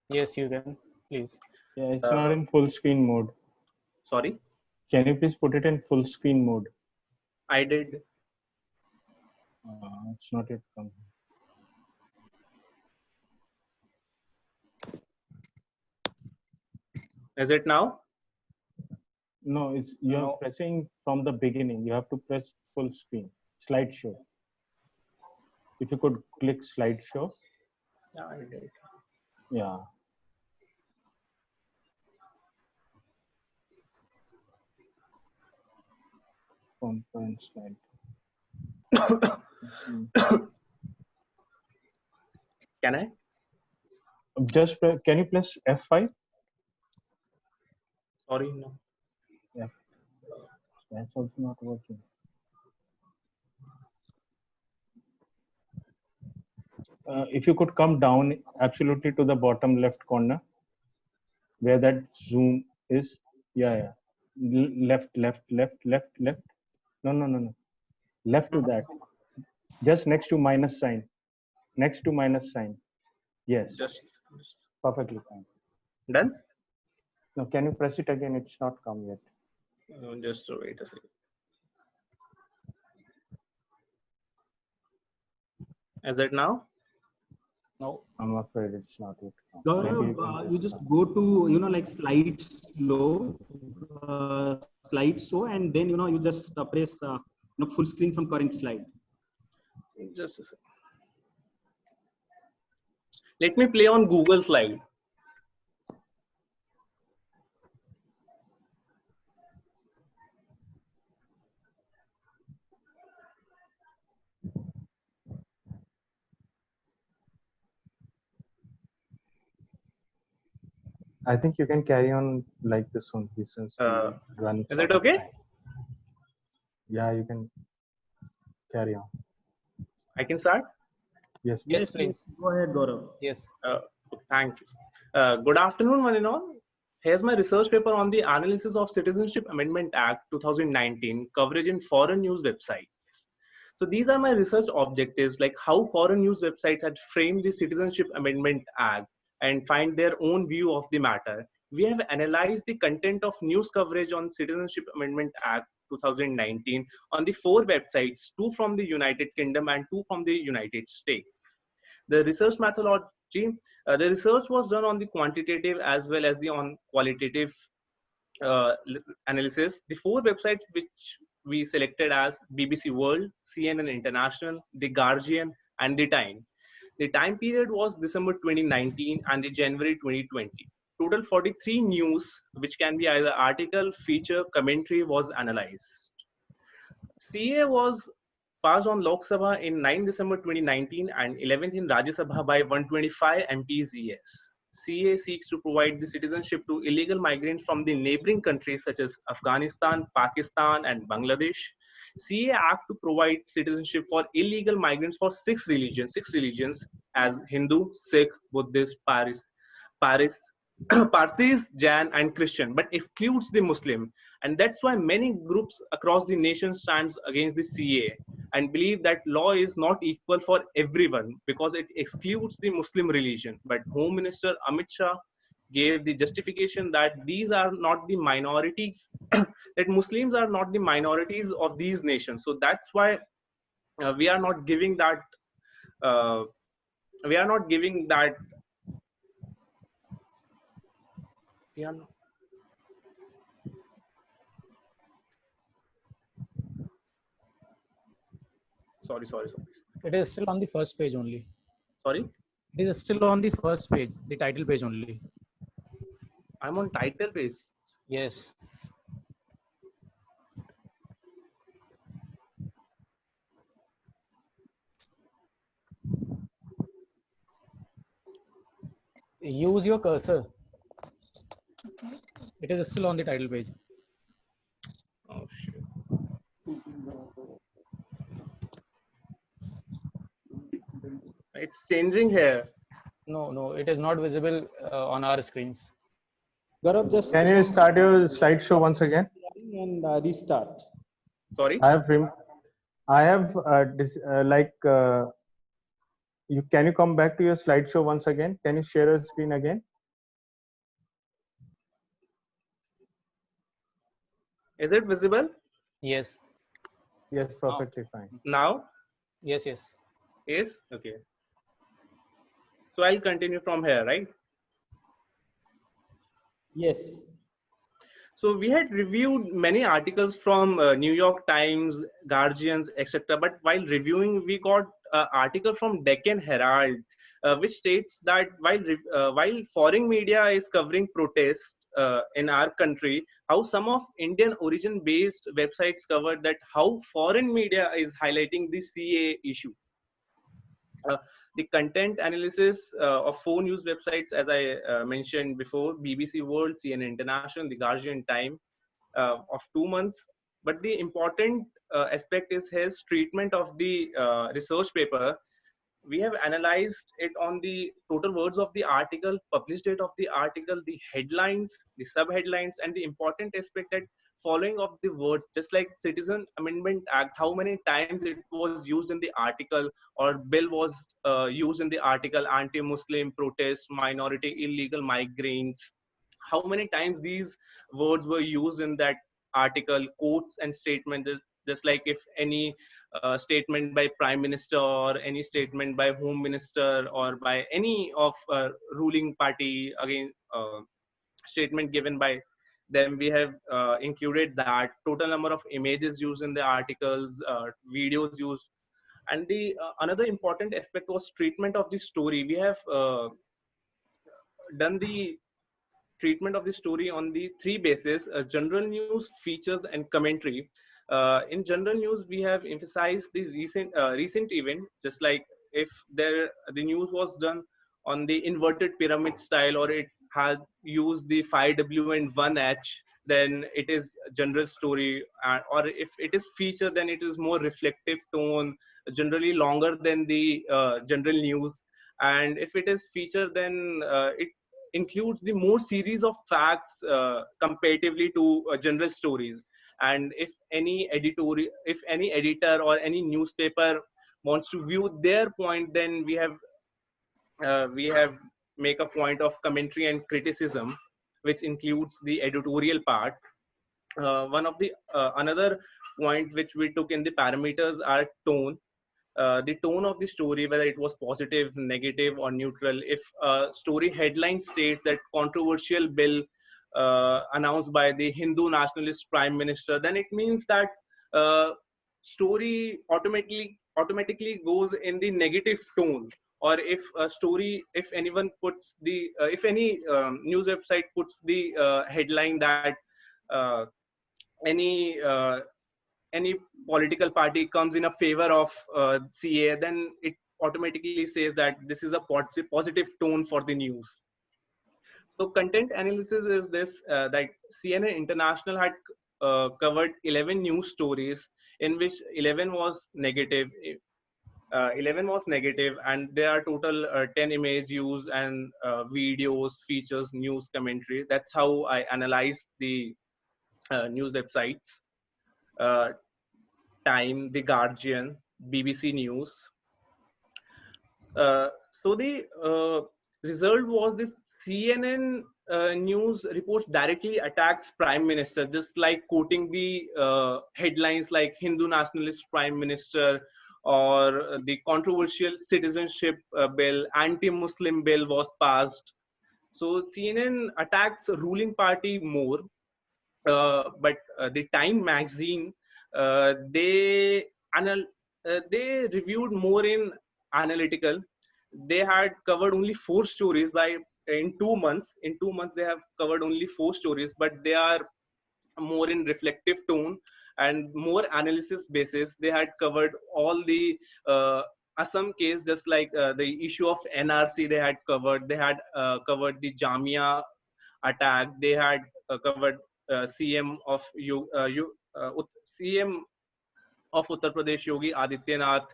Yes, you can. Please. Yeah, it's not in full screen mode. Sorry? Can you please put it in full screen mode? I did. It's not yet come. Is it now? No, it's you're pressing from the beginning. You have to press full screen. Slideshow. If you could click slideshow. Yeah, I did. Yeah. Conference slide. Can I? Can you press F5? Sorry, no. Yeah, that's also not working. If you could come down absolutely to the bottom left corner, where that zoom is. Yeah. Left. No. Left to that. Just next to minus sign. Next to minus sign. Yes. Just Perfectly fine. done. Now, can you press it again? It's not come yet. Just wait a second. Is it now? No. I'm afraid it's not yet. Gaurav, you just go to, like slideshow, and then, you just press, full screen from current slide. Just a second. Let me play on Google slide. I think you can carry on like this one. Since run. Is it okay? Yeah, you can carry on. I can start? Yes, Yes, please. Go ahead, Gaurav. Yes. Thank you. Good afternoon, one and all. Here's my research paper on the analysis of Citizenship Amendment Act 2019 coverage in foreign news websites. So these are my research objectives, like how foreign news websites had framed the Citizenship Amendment Act and find their own view of the matter. We have analyzed the content of news coverage on Citizenship Amendment Act 2019 on the 4 websites, 2 from the United Kingdom and 2 from the United States. The research methodology, the research was done on the quantitative as well as the on qualitative analysis. The 4 websites which we selected as BBC World, CNN International, The Guardian, and The Time. The time period was December 2019 and the January 2020. Total 43 news, which can be either article, feature, commentary, was analyzed. CA was passed on Lok Sabha in 9 December 2019 and 11th in Rajya Sabha by 125 MPs yes. CA seeks to provide the citizenship to illegal migrants from the neighboring countries such as Afghanistan, Pakistan, and Bangladesh. CA Act to provide citizenship for illegal migrants for 6 religions as Hindu, Sikh, Buddhist, Parsis, Jain, and Christian, but excludes the Muslim. And that's why many groups across the nation stands against the CA and believe that law is not equal for everyone because it excludes the Muslim religion. But Home Minister Amit Shah gave the justification that these are not the minorities, that Muslims are not the minorities of these nations. So that's why we are not giving that. We are not giving that. Yeah. Sorry. It is still on the first page only. Sorry? It is still on the first page, the title page only. I'm on title page. Yes. Use your cursor. It is still on the title page. Oh shit. It's changing here. No, it is not visible on our screens. Gaurav, just Can you start your slideshow once again? and restart. Sorry? Can you come back to your slideshow once again? Can you share your screen again? Is it visible? Yes. Yes, perfectly fine. Now? Yes. Yes? Okay. So I'll continue from here, right? Yes. So we had reviewed many articles from New York Times, Guardians, etc. But while reviewing, we got an article from Deccan Herald, which states that while foreign media is covering protests in our country, how some of Indian origin-based websites covered that how foreign media is highlighting the CA issue. The content analysis of 4 news websites, as I mentioned before, BBC World, CNN International, The Guardian, Time, of 2 months. But the important aspect is his treatment of the research paper. We have analyzed it on the total words of the article, published date of the article, the headlines, the subheadlines, and the important aspect that following of the words, just like Citizen Amendment Act, how many times it was used in the article, or bill was used in the article, anti-Muslim protest, minority, illegal migrants, how many times these words were used in that article, quotes and statements, just like if any statement by prime minister or any statement by home minister or by any of ruling party, again statement given by them, we have included that total number of images used in the articles, videos used. And the another important aspect was treatment of the story. We have done the treatment of the story on the 3 bases: general news, features, and commentary. In general news, we have emphasized the recent event, just like if the news was done on the inverted pyramid style, or it had used the 5W and 1H, then it is general story. Or if it is feature, then it is more reflective tone, generally longer than the general news. And if it is feature, then it includes the more series of facts comparatively to general stories. And if any editor or any newspaper wants to view their point, then we have make a point of commentary and criticism, which includes the editorial part. One of the another point which we took in the parameters are tone. The tone of the story, whether it was positive, negative, or neutral. If a story headline states that controversial bill announced by the Hindu nationalist prime minister, then it means that story automatically goes in the negative tone. Or if a story, if anyone puts the if any news website puts the headline that any political party comes in a favor of CA, then it automatically says that this is a positive tone for the news. So content analysis is this, that CNN International had covered 11 news stories, in which 11 was negative. 11 was negative, and there are total 10 images used, and videos, features, news, commentary. That's how I analyzed the news websites. Time, The Guardian, BBC News. So the result was this: CNN news reports directly attacks prime minister, just like quoting the headlines like Hindu nationalist prime minister, or the controversial citizenship bill, anti-Muslim bill was passed. So CNN attacks ruling party more, but the Time magazine, they reviewed more in analytical. They had covered only 4 stories in 2 months. In 2 months, they have covered only 4 stories, but they are more in reflective tone and more analysis basis. They had covered all the Assam case, just like the issue of NRC. They had covered. They had covered the Jamia attack. They had covered CM of CM of Uttar Pradesh, Yogi Adityanath,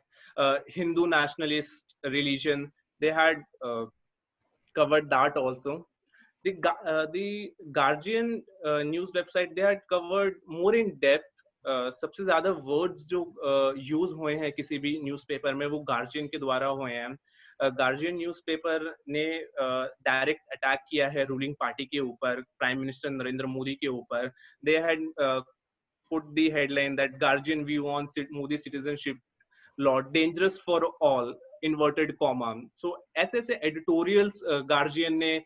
Hindu nationalist religion. They had covered that also. The Guardian news website, they had covered more in depth. सबसे ज्यादा words जो use हुए हैं किसी भी newspaper में, वो guardian के द्वारा हुए हैं. गार्जियन न्यूज़पेपर ने डायरेक्ट अटैक किया है रूलिंग पार्टी के ऊपर, प्राइम मिनिस्टर नरेंद्र मोदी के ऊपर. They had put the headline that Guardian view on Modi citizenship law dangerous for all, inverted comma. So ऐसे editorials Guardian ने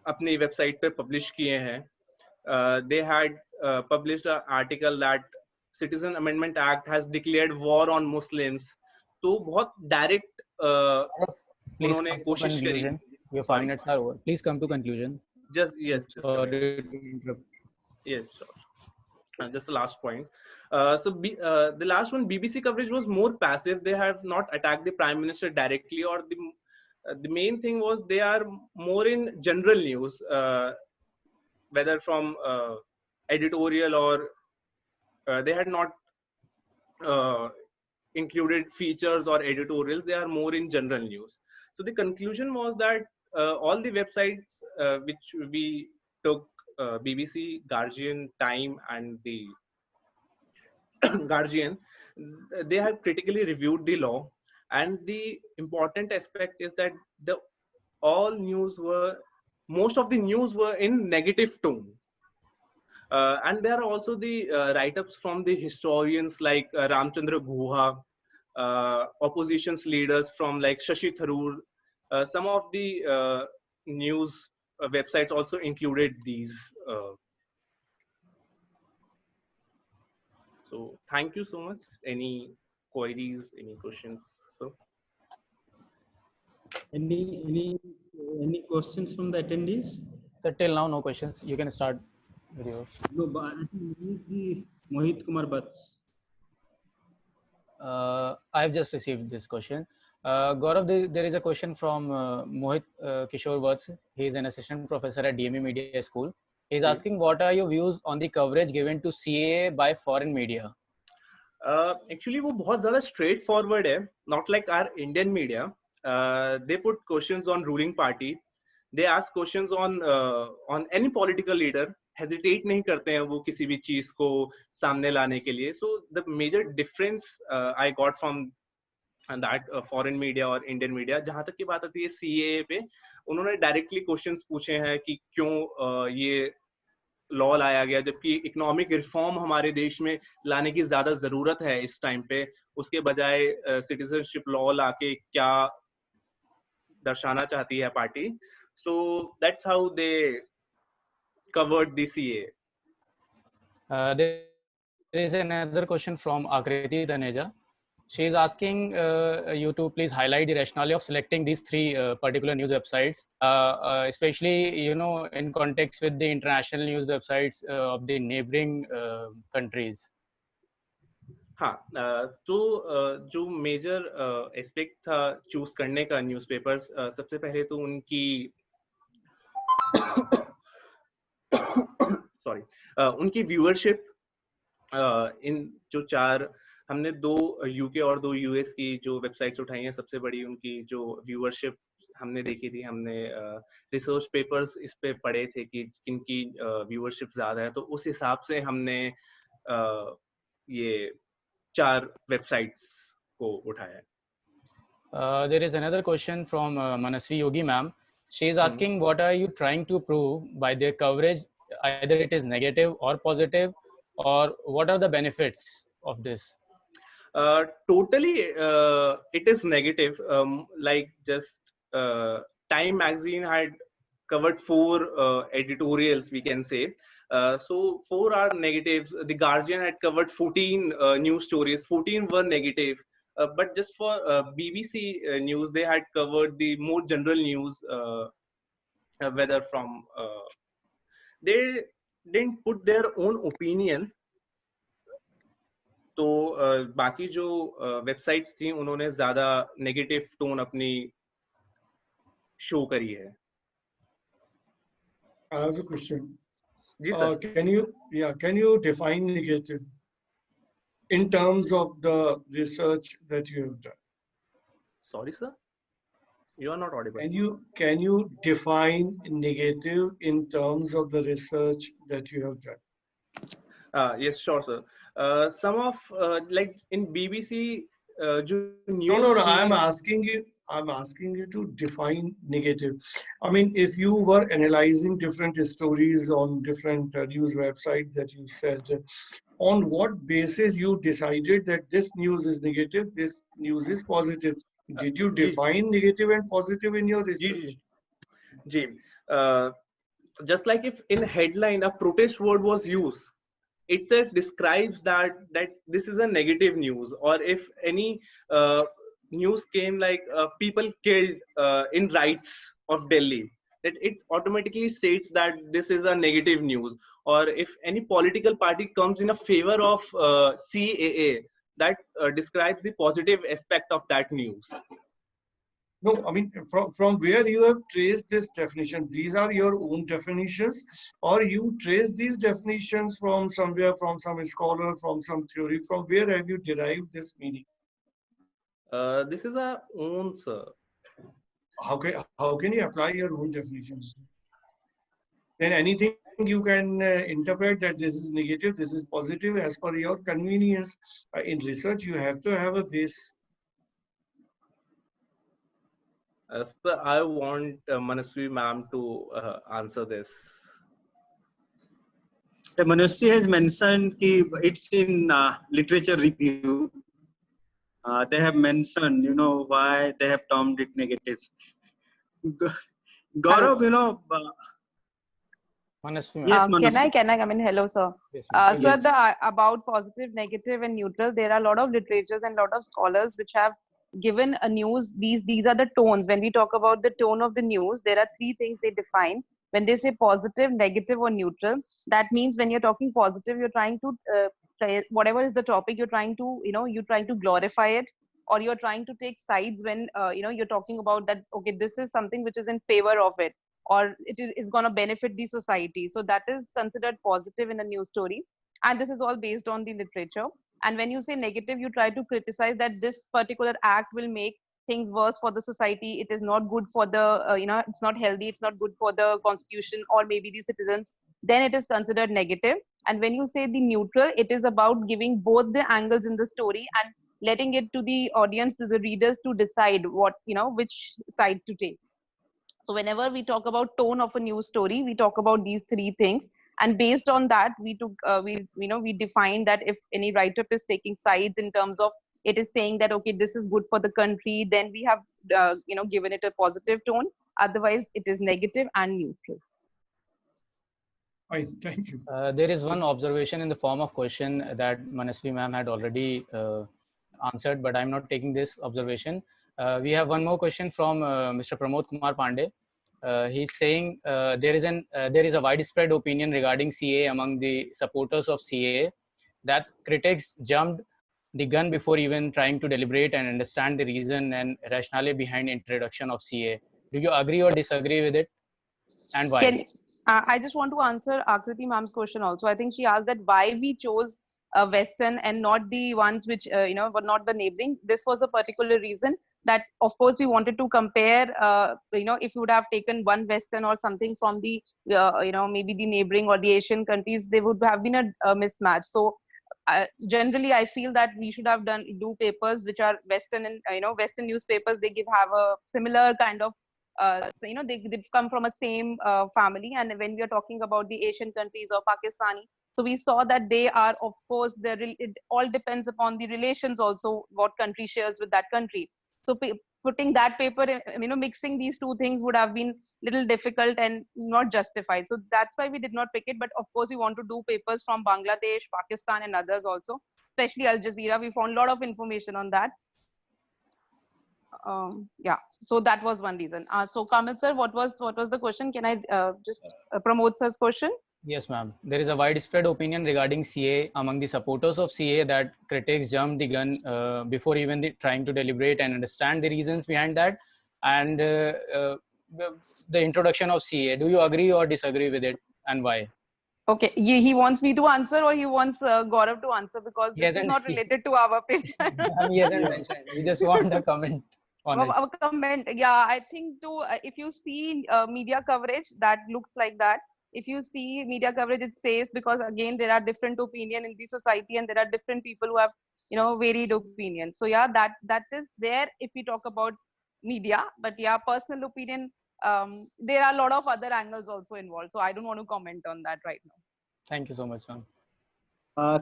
अपनी वेबसाइट पे पब्लिश किए हैं. They had published an article that Citizen Amendment Act has declared war on Muslims. तो बहुत direct उन्होंने कोशिश करी. Your 5 minutes are over. Please come to conclusion. Yes, sure. Just the last point. The last one, BBC coverage was more passive. They have not attacked the Prime Minister directly, or the main thing was they are more in general news, whether from editorial or they had not included features or editorials. They are more in general news. So the conclusion was that all the websites which we took, BBC, Guardian, Time, and the Guardian, they have critically reviewed the law. And the important aspect is that most of the news were in negative tone. And there are also the write-ups from the historians like Ramchandra Guha, opposition's leaders from like Shashi Tharoor. Some of the news websites also included these. So thank you so much. Any queries, any questions? So Any questions from the attendees? So till now, no questions. You can start with yours. No, but I think Mohit Kumar Bats. I've just received this question. Gaurav, there is a question from Mohit Kishore Vats. He is an assistant professor at DME Media School. He's asking, what are your views on the coverage given to CAA by foreign media? Actually, वो बहुत ज़्यादा straightforward है. Not like our Indian media. They put questions on ruling party. They ask questions on any political leader. Hesitate नहीं करते हैं वो किसी भी चीज को सामने लाने के लिए. So the major difference I got from that foreign media और Indian media, जहाँ तक की बात आती है CAA पे, उन्होंने directly questions पूछे हैं कि क्यों ये लॉ लाया गया, जबकि इकोनॉमिक रिफॉर्म हमारे देश में लाने की ज्यादा जरूरत है इस टाइम पे, उसके बजाय सिटीजनशिप लॉ लाके क्या दर्शाना चाहती है party. So that's how they covered the CAA. There is another question from Akriti Dhaneja. She is asking you to please highlight the rationale of selecting these three particular news websites, especially in context with the international news websites of the neighboring countries. हाँ, तो जो major aspect था choose करने का newspapers, सबसे पहले तो उनकी उनकी व्यूअरशिप. इन जो चार हमने 2 यूके और 2 यूएस की जो वेबसाइट्स उठाई हैं, सबसे बड़ी उनकी जो व्यूअरशिप हमने देखी थी, हमने रिसर्च पेपर्स इस पे पढ़े थे कि किनकी व्यूअरशिप ज्यादा है, तो उस हिसाब से हमने ये 4 वेबसाइट्स को उठाया. There is another question from Manasvi Yogi ma'am. She is asking, what are you trying to prove by their coverage? Either it is negative or positive, or what are the benefits of this? Totally, it is negative. Like just Time magazine had covered 4 editorials, we can say. So 4 are negatives. The Guardian had covered 14 news stories. 14 were negative. But just for BBC news, they had covered the more general news, whether from they didn't put their own opinion. तो बाकी जो websites थी उन्होंने ज्यादा negative tone अपनी show करी है. I have a question. जी sir. Can you define negative in terms of the research that you have done? Sorry sir, you are not audible. Can you define negative in terms of the research that you have done? Yes, sure sir. Some of like in BBC news. No. I'm asking you to define negative. I mean, if you were analyzing different stories on different news websites that you said, on what basis you decided that this news is negative, this news is positive? Did you define negative and positive in your research? Just like if in headline a protest word was used, itself describes that this is a negative news. Or if any news came like people killed in riots of Delhi, that it automatically states that this is a negative news. or if any political party comes in a favor of CAA, that describes the positive aspect of that news. No, I mean, from where you have traced this definition, these are your own definitions, or you trace these definitions from somewhere, from some scholar, from some theory, from where have you derived this meaning? This is our own, sir. How can you apply your own definitions? Then anything you can interpret that this is negative, this is positive, as per your convenience. In research, you have to have a base. Sir, I want Manasvi ma'am to answer this. Manasvi has mentioned it's in literature review. They have mentioned, why they have termed it negative. Gaurav, Manasvi, yes, Can I come in? Hello, sir. yes, Sir, about positive, negative, and neutral, there are a lot of literatures and a lot of scholars which have given a news. These are the tones. When we talk about the tone of the news, there are three things they define. When they say positive, negative, or neutral, that means when you're talking positive, you're trying to whatever is the topic, you're trying to glorify it, or you're trying to take sides when you're talking about that. Okay, this is something which is in favor of it, or it is going to benefit the society. So that is considered positive in a news story, and this is all based on the literature. And when you say negative, you try to criticize that this particular act will make things worse for the society. It is not good for the it's not healthy, it's not good for the constitution or maybe the citizens. Then it is considered negative. And when you say the neutral, it is about giving both the angles in the story and letting it to the audience, to the readers, to decide what which side to take. So whenever we talk about tone of a news story, we talk about these three things, and based on that, we defined that if any write-up is taking sides in terms of it is saying that okay, this is good for the country, then we have given it a positive tone. Otherwise, it is negative and neutral. Thank you. There is one observation in the form of question that Manasvi ma'am had already answered, but I'm not taking this observation. We have one more question from Mr. Pramod Kumar Pandey. He's saying there is a widespread opinion regarding CAA among the supporters of CAA that critics jumped the gun before even trying to deliberate and understand the reason and rationale behind introduction of CAA. Do you agree or disagree with it, and why? I just want to answer Akriti ma'am's question also. I think she asked that why we chose Western and not the ones which were not the neighboring. This was a particular reason that, of course, we wanted to compare. If you would have taken one Western or something from the maybe the neighboring or the Asian countries, there would have been a mismatch. So generally, I feel that we should have do papers which are Western and Western newspapers. They have a similar kind of they come from a same family. And when we are talking about the Asian countries or Pakistani, so we saw that they are, of course, it all depends upon the relations also, what country shares with that country. So putting that paper, mixing these two things would have been little difficult and not justified. So that's why we did not pick it. But of course, we want to do papers from Bangladesh, Pakistan, and others also, especially Al Jazeera. We found a lot of information on that. Yeah, so that was one reason. So Kamil sir, what was the question? Can I just promote sir's question? Yes, ma'am. There is a widespread opinion regarding CAA among the supporters of CAA that critics jumped the gun before even trying to deliberate and understand the reasons behind that, and the introduction of CAA. Do you agree or disagree with it, and why? Okay, he wants me to answer, or he wants Gaurav to answer, because this is not related to our paper. He hasn't mentioned. We just want a comment on it. A comment. Yeah, I think if you see media coverage, that looks like that. If you see media coverage, it says, because again, there are different opinions in the society and there are different people who have, varied opinions. So yeah, that is there if we talk about media, but yeah, personal opinion, there are a lot of other angles also involved. So I don't want to comment on that right now. Thank you so much, ma'am.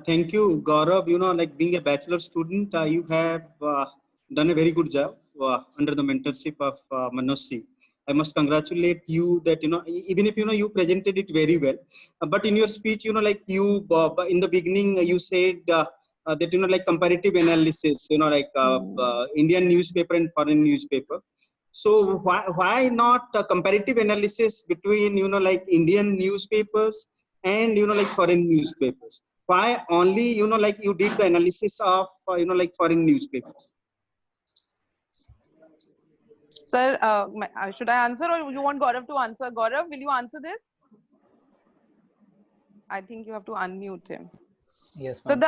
Thank you, Gaurav. Like being a bachelor student, you have done a very good job under the mentorship of Manasvi. I must congratulate you that, even if, you presented it very well, but in your speech, like you, in the beginning, you said that, like comparative analysis, Indian newspaper and foreign newspaper. So why not a comparative analysis between, like Indian newspapers and like foreign newspapers. Why only like you did the analysis of like foreign newspapers? Sir, should I answer or you want Gaurav to answer? Gaurav, will you answer this? I think you have to unmute him. Yes, So ma'am.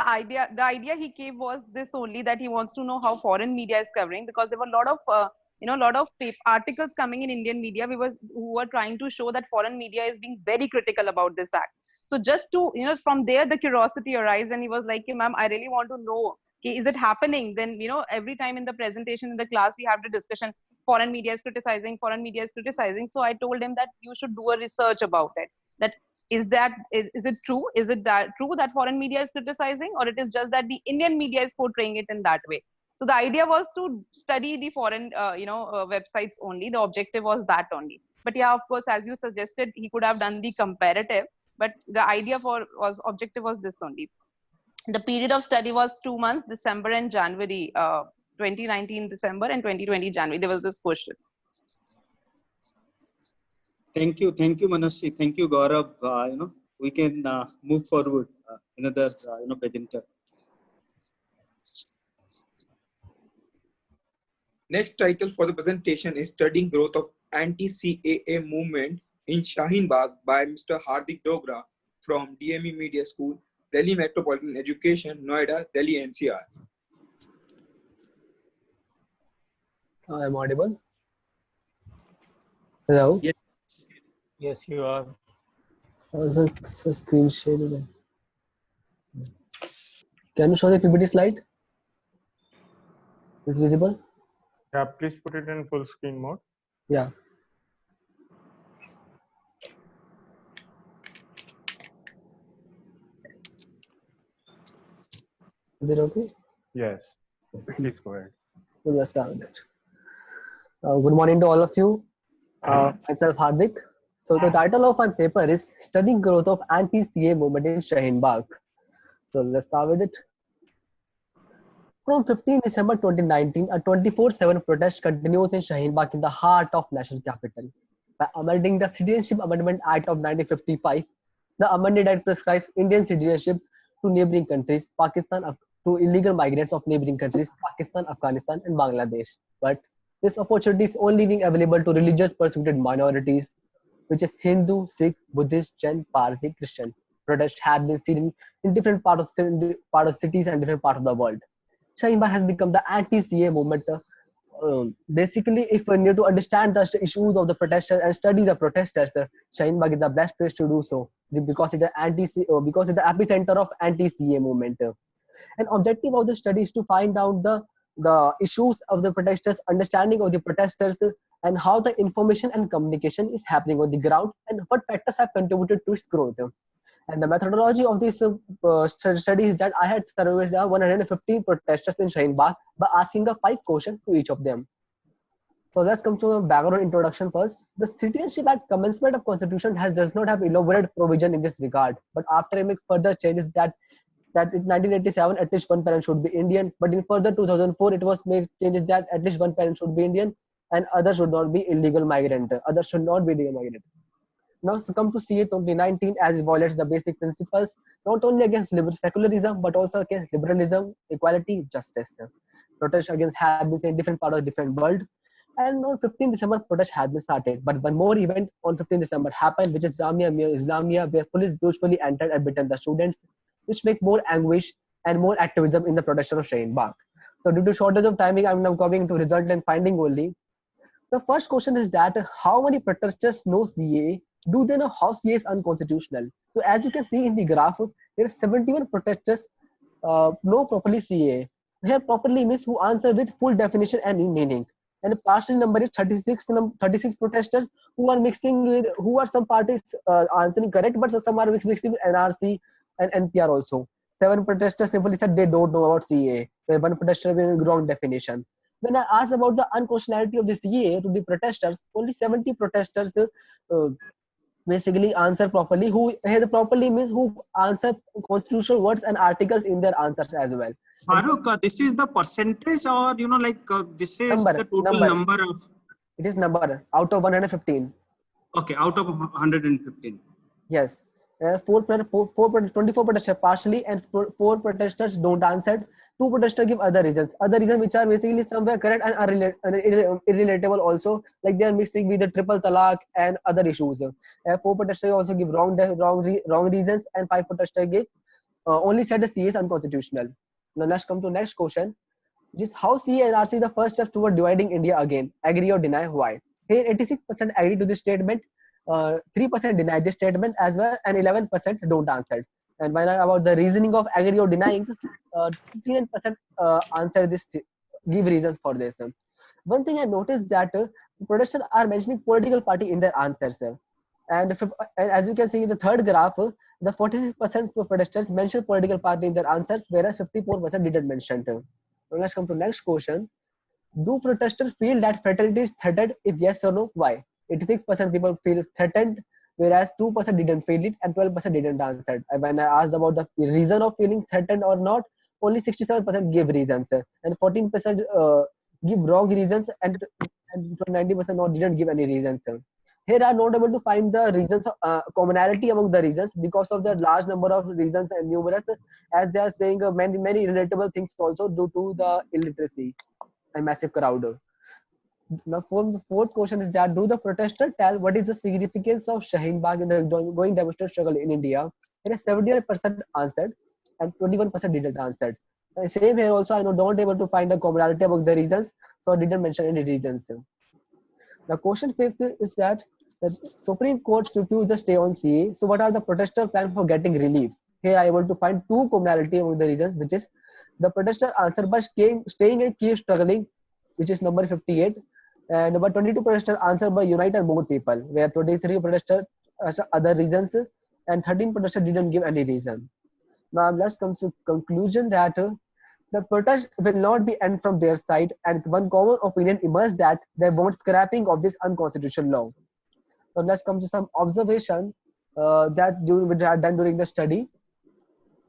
the idea he gave was this only, that he wants to know how foreign media is covering, because there were a lot of articles coming in Indian media who were trying to show that foreign media is being very critical about this act. So just to from there the curiosity arose, and he was like, ma'am, I really want to know, is it happening? Then every time in the presentation in the class we have the discussion, foreign media is criticizing, foreign media is criticizing. So I told him that you should do a research about it. That is it true? Is it that true that foreign media is criticizing, or it is just that the Indian media is portraying it in that way? So the idea was to study the foreign websites only. The objective was that only. But yeah, of course, as you suggested, he could have done the comparative, but the idea objective was this only. The period of study was 2 months, December and January, 2019 December and 2020 January. There was this question. Thank you, Manasi. Thank you, Gaurav. We can move forward. Another presenter. Next title for the presentation is Studying Growth of Anti-CAA Movement in Shaheen Bagh by Mr. Hardik Dogra from DME Media School, Delhi Metropolitan Education, Noida, Delhi NCR. I am audible. Hello. Yes. Yes, you are. So screen sharing. Can you show the PPT slide? Is visible? Yeah, please put it in full screen mode. Yeah. Is it okay? Yes. Please go ahead. So let's start with it. Good morning to all of you. Myself Hardik. So the title of my paper is Studying Growth of Anti-CA Movement in Shaheen Bagh. So let's start with it. From 15 December 2019, a 24/7 protest continues in Shaheen Bagh in the heart of national capital. By amending the Citizenship Amendment Act of 1955, the amended act prescribes Indian citizenship to neighboring countries, Pakistan, to illegal migrants of neighboring countries, Pakistan, Afghanistan, and Bangladesh. But this opportunity is only being available to religious persecuted minorities, which is Hindu, Sikh, Buddhist, Jain, Parsi, Christian. Protests have been seen in different parts of cities and different parts of the world. Shaheen Bagh has become the anti-CA movement. Basically, if we need to understand the issues of the protesters and study the protesters, Shaheen Bagh is the best place to do so, because it's the epicenter of anti-CA movement. An objective of the study is to find out the issues of the protesters, understanding of the protesters, and how the information and communication is happening on the ground, and what factors have contributed to its growth. And the methodology of this study is that I had surveyed 115 protesters in Shaheen Bagh by asking 5 questions to each of them. So let's come to the background introduction first. The Citizenship Act commencement of Constitution does not have elaborate provision in this regard, but after make further changes that in 1987 at least one parent should be Indian, but in further 2004 it was made changes that at least one parent should be Indian and others should not be illegal migrant. Others should not be illegal migrant. Now to come to CA 2019, as it violates the basic principles not only against secularism but also against liberalism, equality, justice. Protests against have been in different parts of the different world, and on 15 December protest has been started. But one more event on 15 December happened, which is Jamia Millia Islamia, where police brutally entered and beaten the students, which make more anguish and more activism in the protest of Shaheen Bagh. So due to shortage of timing, I'm now going into result and finding only. The first question is that how many protesters know CAA? Do they know how CAA is unconstitutional? So as you can see in the graph, there are 71 protesters know properly CAA. Here properly means who answer with full definition and meaning. And the partial number is 36 protesters who are mixing with, who are some parties answering correct, but some are mixing with NRC and NPR also. 7 protesters simply said they don't know about CAA. Where one protester with wrong definition. When I asked about the unconstitutionality of the CAA to the protesters, only 70 protesters basically answer properly. Who here properly means who answer constitutional words and articles in their answers as well. Farooq, this is the percentage, or this is the total number of? It is number out of 115. Okay, out of 115. Yes. 24 protesters partially, and four protesters don't answer. Two protesters give other reasons. Other reasons which are basically somewhere correct and irrelatable also, like they are mixing with the triple talaq and other issues. Four protesters also give wrong reasons, and five protesters give only said the CA is unconstitutional. Now let's come to next question. Just how CA and RC the first step toward dividing India again? Agree or deny? Why? Here 86% agree to this statement, 3% deny this statement as well, and 11% don't answer. And when about the reasoning of agree or denying, 59% answer this, give reasons for this. One thing I noticed that protesters are mentioning political party in their answers. And as you can see in the third graph, the 46% of protesters mention political party in their answers, whereas 54% didn't mention. Now let's come to next question. Do protesters feel that fraternity is threatened? If yes or no, why? 86% people feel threatened, whereas 2% didn't feel it and 12% didn't answer. And when I asked about the reason of feeling threatened or not, only 67% give reasons, and 14% give wrong reasons, and 90% didn't give any reasons. Here are not able to find the reasons, commonality among the reasons because of the large number of reasons and numerous, as they are saying many relatable things also due to the illiteracy and massive crowd. Now, fourth question is that do the protesters tell what is the significance of Shaheen Bagh in the ongoing demonstration struggle in India? Here is 78% answered and 21% didn't answer. Same here also, I know don't able to find a commonality among the reasons, so I didn't mention any reasons. The question fifth is that the Supreme Court refused the stay on CA. So what are the protesters' plan for getting relief? Here I able to find two commonality among the reasons, which is the protester answer by staying and keep struggling, which is number 58. And number 22 protesters answer by unite and more people, where 23 protesters other reasons and 13 protesters didn't give any reason. Now let's come to conclusion that the protest will not be end from their side, and one common opinion emerged that they want scrapping of this unconstitutional law. So let's come to some observation which are done during the study.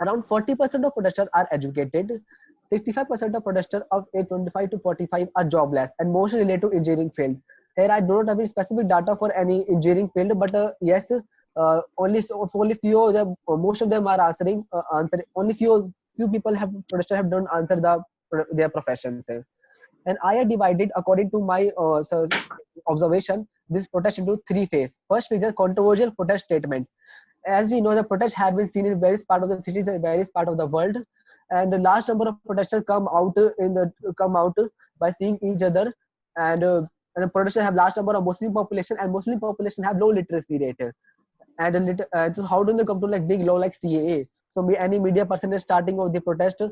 Around 40% of protesters are educated. 65% of protesters of age 25 to 45 are jobless and mostly related to engineering field. Here I don't have any specific data for any engineering field, but yes, only few of them, most of them are answering. Only few people protesters have don't answer their professions. And I have divided according to my observation this protest into three phases. First phase is controversial protest statement. As we know, the protest had been seen in various parts of the cities and various parts of the world, and the large number of protesters come out by seeing each other, and the protesters have large number of Muslim population, and Muslim population have low literacy rate. And so how do they come to like big law like CAA? So any media person is starting of the protest,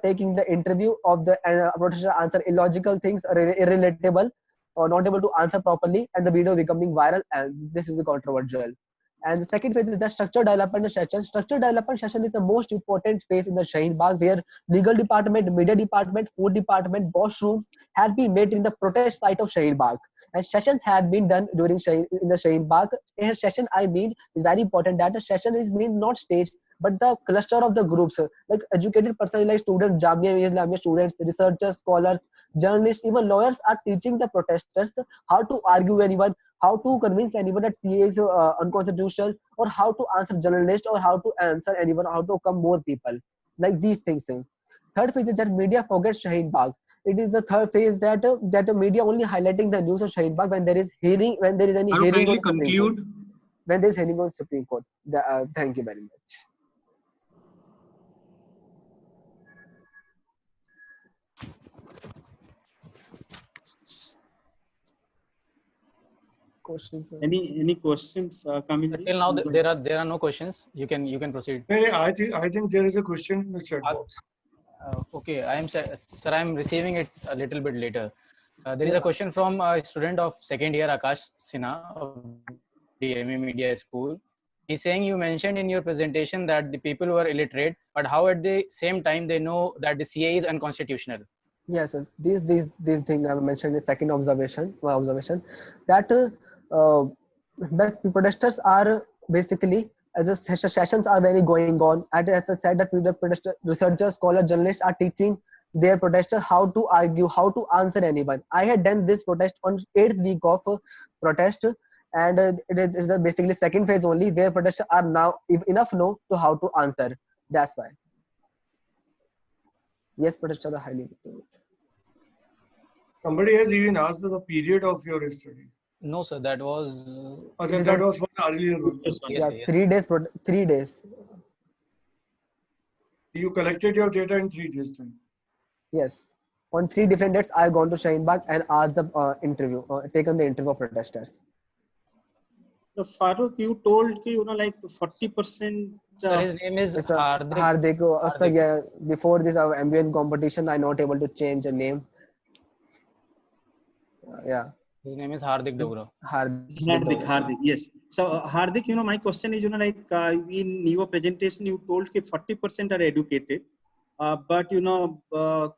taking the interview of the protester answer illogical things, irrelatable, or not able to answer properly, and the video becoming viral, and this is controversial. And the second phase is the structured development session. Structured development session is the most important phase in the Shaheen Bagh, where legal department, media department, food department, washrooms had been made in the protest site of Shaheen Bagh. And sessions had been done during in the Shaheen Bagh. In a session, I mean, is very important that the session is mean not stage, but the cluster of the groups, like educated persons like students, Jamia Islamia students, researchers, scholars, journalists, even lawyers are teaching the protesters how to argue anyone, how to convince anyone that CA is unconstitutional, or how to answer journalists, or how to answer anyone, how to come more people, like these things. Third phase is that media forgets Shaheen Bagh. It is the third phase that the media only highlighting the news of Shaheen Bagh when there is hearing, when there is any hearing on Supreme Court. When there is hearing on Supreme Court. Thank you very much. Questions? Any questions coming? Till now there are no questions. You can proceed. I think there is a question in the chat box. Okay, sir, I am receiving it a little bit later. There is a question from a student of second year, Akash Sinha of DMA Media School. He's saying you mentioned in your presentation that the people were illiterate, but how at the same time they know that the CA is unconstitutional? Yes, these things I mentioned in the second observation. My observation that protesters are basically, as the sessions are very going on, and as I said that the researchers, scholars, journalists are teaching their protesters how to argue, how to answer anyone. I had done this protest on 8th week of protest, and it is the basically second phase only where protesters are now enough know to how to answer. That's why. Yes, protesters are highly motivated. Somebody has even asked the period of your study. No, sir, that was. That was one earlier one. Yes, Yeah, yes. 3 days. 3 days. You collected your data in 3 days time. Yes. On 3 different dates, I gone to Shaheen Bagh and asked the interview, taken the interview of protesters. So Farooq, you told ki, like 40%. Sir, his name is Mr. Hardik. Hardik. So yeah, before this ambient competition, I not able to change a name. Yeah. His name is Hardik Dogra. Hardik, yes. So Hardik, my question is, like in your presentation, you told that 40% are educated, but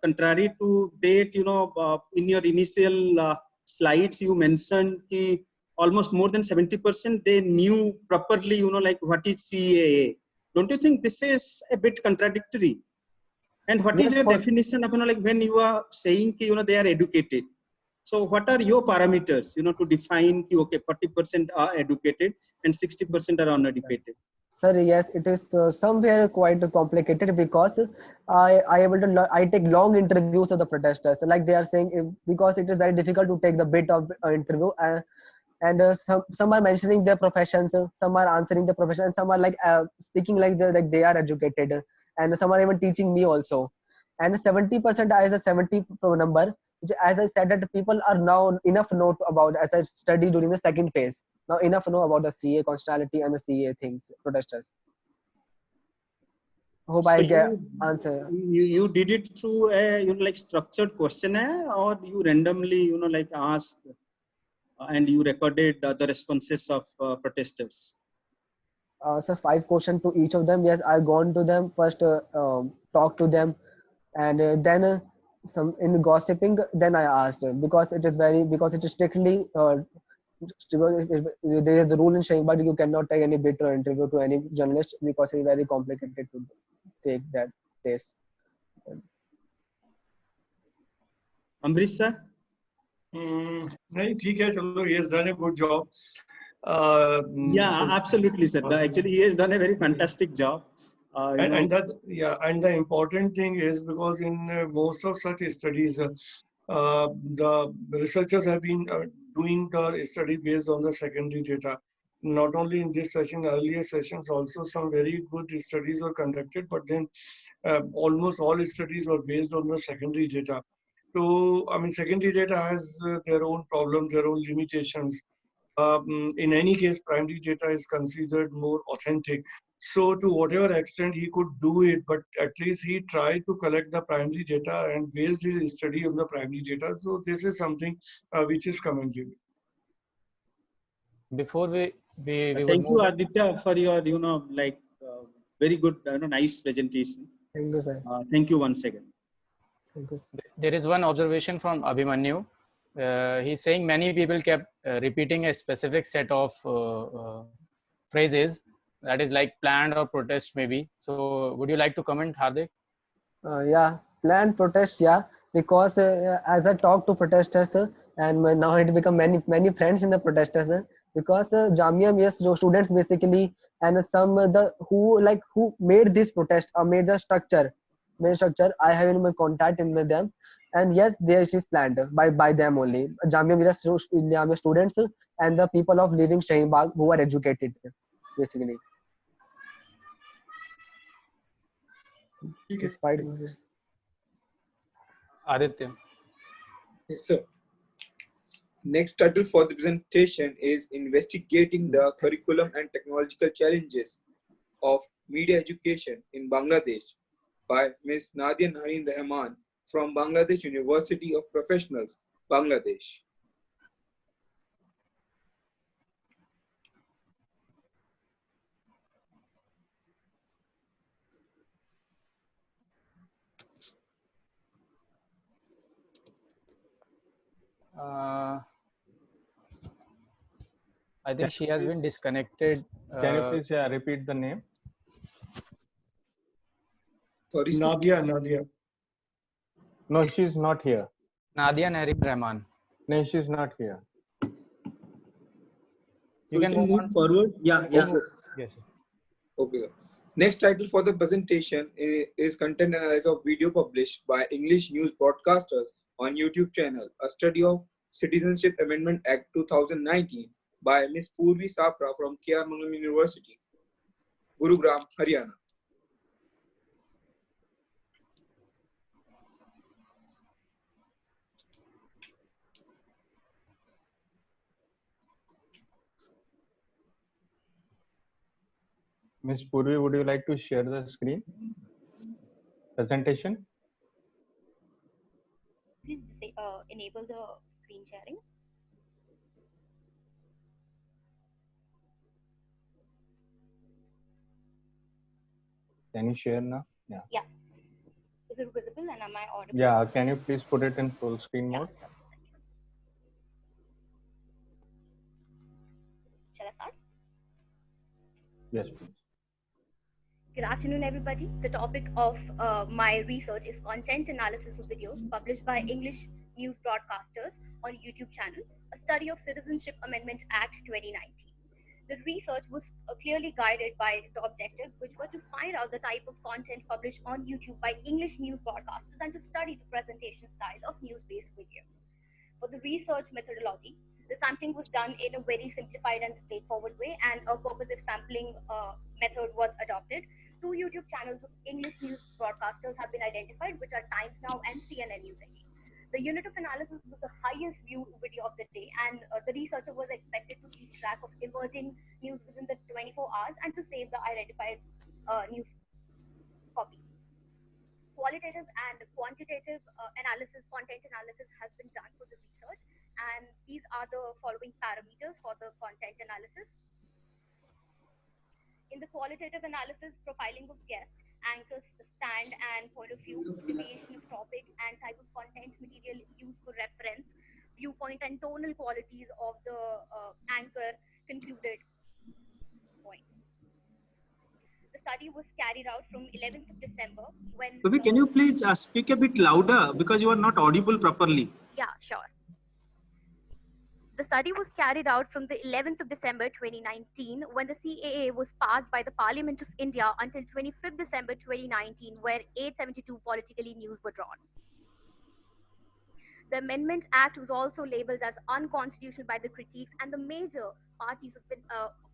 contrary to that, in your initial slides, you mentioned that almost more than 70% they knew properly, like what is CAA. Don't you think this is a bit contradictory? And what is your definition of like when you are saying that they are educated? So what are your parameters, to define, okay, 40% are educated and 60% are uneducated? Sir, yes, it is somewhere quite complicated because I take long interviews of the protesters. Like they are saying, because it is very difficult to take the bit of interview, and some are mentioning their professions, some are answering the profession, and some are like speaking like they are educated, and some are even teaching me also. And 70% is a 70 number. As I said, that people are now enough know about, as I studied during the second phase, now enough know about the CA constitutionality and the CA things, protesters. Hope So I get answer. You did it through a like structured questionnaire, or you randomly like asked and you recorded the responses of protesters? So 5 questions to each of them. Yes, I gone to them first, talk to them, and then some in gossiping. Then I asked because it is strictly there is a rule in Shaheen Bagh, you cannot take any bit or interview to any journalist because it's very complicated to take that test. Ambrish sir? He has done a good job. Yeah, absolutely, sir. Actually, he has done a very fantastic job. And the important thing is because in most of such studies, the researchers have been doing the study based on the secondary data. Not only in this session, earlier sessions also some very good studies were conducted, but then almost all studies were based on the secondary data. So, I mean, secondary data has their own problems, their own limitations. In any case, primary data is considered more authentic. So to whatever extent he could do it, but at least he tried to collect the primary data and based his study on the primary data. So this is something which is commendable. Before we thank you, Aditya, for your like very good nice presentation. Thank you, sir. Thank you once again. There is one observation from Abhimanyu. He's saying many people kept repeating a specific set of phrases, that is like planned or protest maybe. So would you like to comment, Hardik? Yeah, planned protest, yeah, because as I talk to protesters and now it become many friends in the protesters because Jamia, yes, students basically, and some who made this protest or made the structure, I have in my contact with them, and yes, this is planned by them only. Jamia students and the people of living Shaheen Bagh who are educated basically. Despite Aditya. Yes, sir. Next title for the presentation is Investigating the Curriculum and Technological Challenges of Media Education in Bangladesh by Ms. Nadia Nahin Rahman from Bangladesh University of Professionals, Bangladesh. I think she has been disconnected. Can you please repeat the name? Sorry, Nadia. No, she's not here. Nadia Nahin Rahman. No, she's not here. You can move on. forward. Yeah, yeah. Okay. Yes. Sir. Okay, sir. Next title for the presentation is Content Analysis of Video Published by English News Broadcasters on YouTube channel, a study of Citizenship Amendment Act 2019 by Ms. Purvi Sapra from K.R. Mangalam University, Gurugram, Haryana. Ms. Purvi, would you like to share the screen presentation? Please enable the screen sharing. Can you share now? Yeah. Yeah. Is it visible and am I audible? Yeah. Can you please put it in full screen mode? Shall I start? Yes, please. Good afternoon, everybody. The topic of my research is content analysis of videos published by English news broadcasters on YouTube channel, a study of Citizenship Amendment Act 2019. The research was clearly guided by the objectives, which were to find out the type of content published on YouTube by English news broadcasters and to study the presentation style of news-based videos. For the research methodology, the sampling was done in a very simplified and straightforward way, and a purposive sampling method was adopted. Two YouTube channels of English news broadcasters have been identified, which are Times Now and CNN News 18. The unit of analysis was the highest viewed video of the day, and the researcher was expected to keep track of emerging news within the 24 hours and to save the identified news copy. Qualitative and quantitative analysis, content analysis has been done for the research, and these are the following parameters for the content analysis. In the qualitative analysis, profiling of guests, anchors, stand and point of view, deviation of topic and type of content material used for reference, viewpoint and tonal qualities of the anchor concluded point. The study was carried out from 11th of December when... Purvi, can you please speak a bit louder because you are not audible properly? Yeah, sure. The study was carried out from the 11th of December 2019 when the CAA was passed by the Parliament of India until 25th December 2019 where 872 politically news were drawn. The Amendment Act was also labelled as unconstitutional by the critics, and the major parties of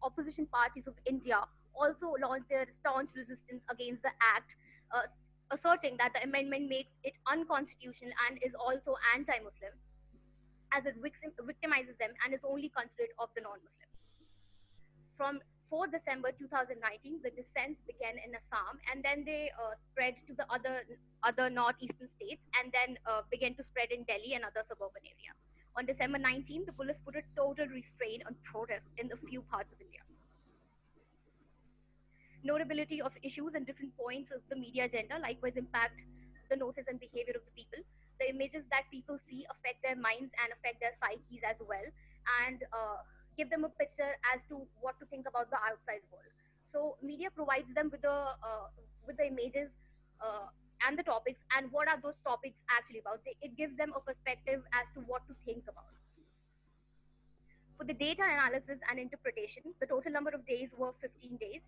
opposition parties of India also launched their staunch resistance against the act, asserting that the amendment makes it unconstitutional and is also anti-Muslim, as it victimizes them and is only considered of the non-Muslims. From 4 December 2019, the dissents began in Assam, and then they spread to the other northeastern states, and then began to spread in Delhi and other suburban areas. On December 19, the police put a total restraint on protests in a few parts of India. Notability of issues and different points of the media agenda likewise impact the notice and behavior of the people. The images that people see affect their minds and affect their psyches as well, and give them a picture as to what to think about the outside world. So media provides them with the images and the topics, and what are those topics actually about. It gives them a perspective as to what to think about. For the data analysis and interpretation, the total number of days were 15 days,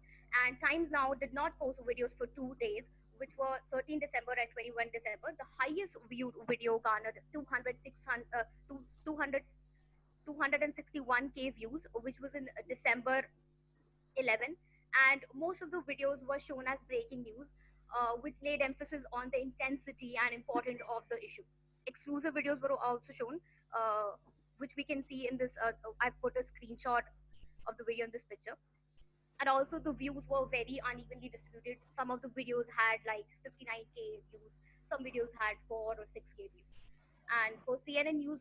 and Times Now did not post videos for 2 days, which were 13 December and 21 December. The highest viewed video garnered 261K views, which was in December 11, and most of the videos were shown as breaking news, which laid emphasis on the intensity and importance of the issue. Exclusive videos were also shown, which we can see in this. I've put a screenshot of the video in this picture. And also the views were very unevenly distributed. Some of the videos had like 59K views. Some videos had 4 or 6K views. And for CNN News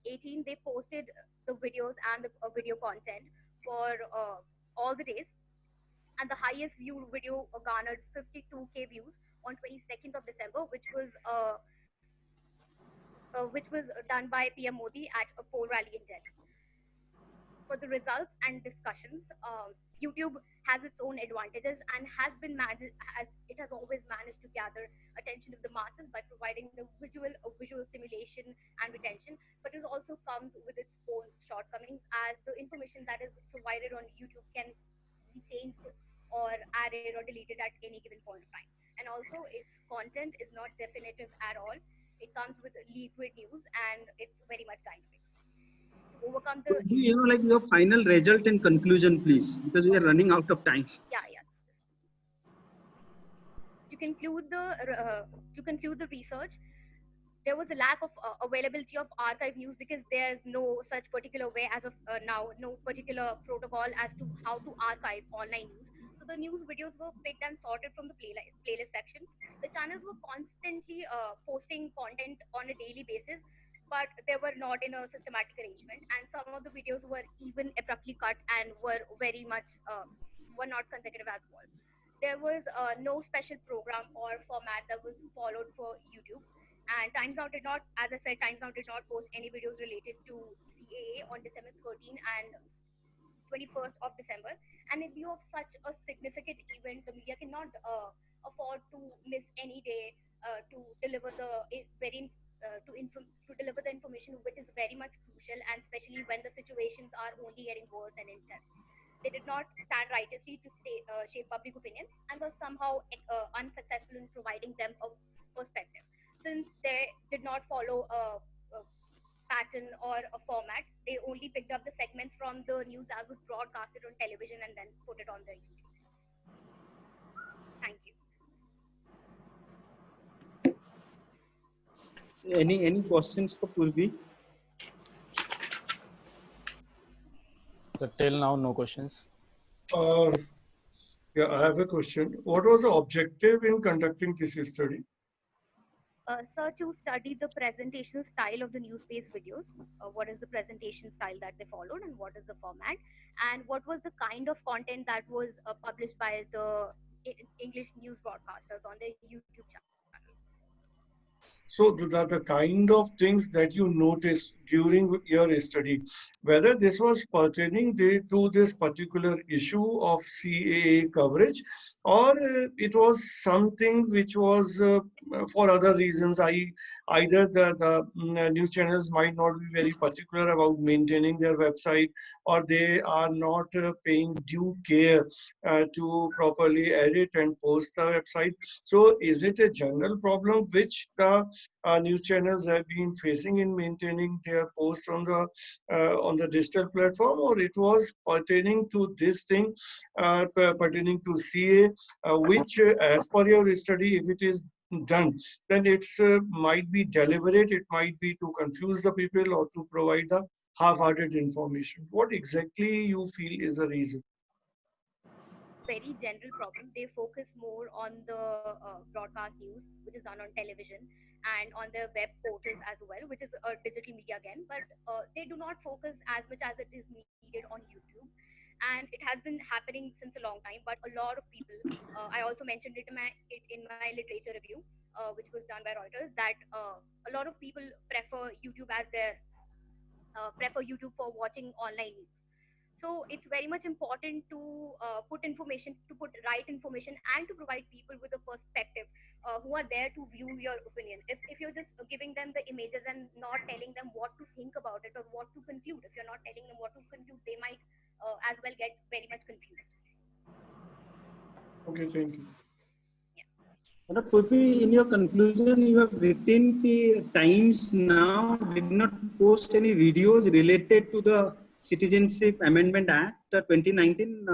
18, they posted the videos and the video content for all the days. And the highest viewed video garnered 52K views on 22nd of December, which was done by PM Modi at a poll rally in Delhi. for the results and discussions, YouTube has its own advantages and it has always managed to gather attention of the masses by providing the visual stimulation and retention. But it also comes with its own shortcomings, as the information that is provided on YouTube can be changed or added or deleted at any given point of time. And also, its content is not definitive at all. It comes with liquid news and it's very much dynamic. To overcome the You know, like your final result and conclusion, please, because we are running out of time. yeah. To conclude the research, there was a lack of availability of archive news because there's no such particular way as of now, no particular protocol as to how to archive online news. So the news videos were picked and sorted from the playlist section. The channels were constantly posting content on a daily basis, but they were not in a systematic arrangement, and some of the videos were even abruptly cut and were very much were not consecutive as well. There was no special program or format that was followed for YouTube. And Times Now did not, as I said, Times Now did not post any videos related to CAA on December 13 and 21st of December. And in view of such a significant event, the media cannot afford to miss any day to deliver to deliver the information, which is very much crucial, and especially when the situations are only getting worse and intense. They did not stand righteously to shape public opinion and were somehow unsuccessful in providing them a perspective. Since they did not follow a pattern or a format, they only picked up the segments from the news that was broadcasted on television and then put it on their YouTube. Thank you. Any questions for Purvi? So till now, no questions. Yeah, I have a question. What was the objective in conducting this study? Sir, to study the presentational style of the news-based videos, what is the presentation style that they followed and what is the format, and what was the kind of content that was published by the English news broadcasters on their YouTube channel. So the kind of things that you noticed during your study, whether this was pertaining to this particular issue of CAA coverage, or it was something which was for other reasons. Either the news channels might not be very particular about maintaining their website, or they are not paying due care to properly edit and post the website. So is it a general problem which the news channels have been facing in maintaining their posts on the digital platform, or it was pertaining to this thing, pertaining to CA, which as per your study, if it is done, then it's might be deliberate, it might be to confuse the people or to provide the half-hearted information. What exactly you feel is the reason? Very general problem. They focus more on the broadcast news, which is done on television, and on the web portals as well, which is digital media again. But they do not focus as much as it is needed on YouTube. And it has been happening since a long time. But a lot of people, I also mentioned it in my literature review, which was done by Reuters, that a lot of people prefer YouTube as their prefer YouTube for watching online news. So it's very much important to put right information, and to provide people with a perspective who are there to view your opinion. If you're just giving them the images and not telling them what to think about it or what to conclude, if you're not telling them what to conclude, they might as well get very much confused. Okay, thank you. Purvi, in your conclusion, you have written the Times Now did not post any videos related to the Citizenship Amendment Act 2019,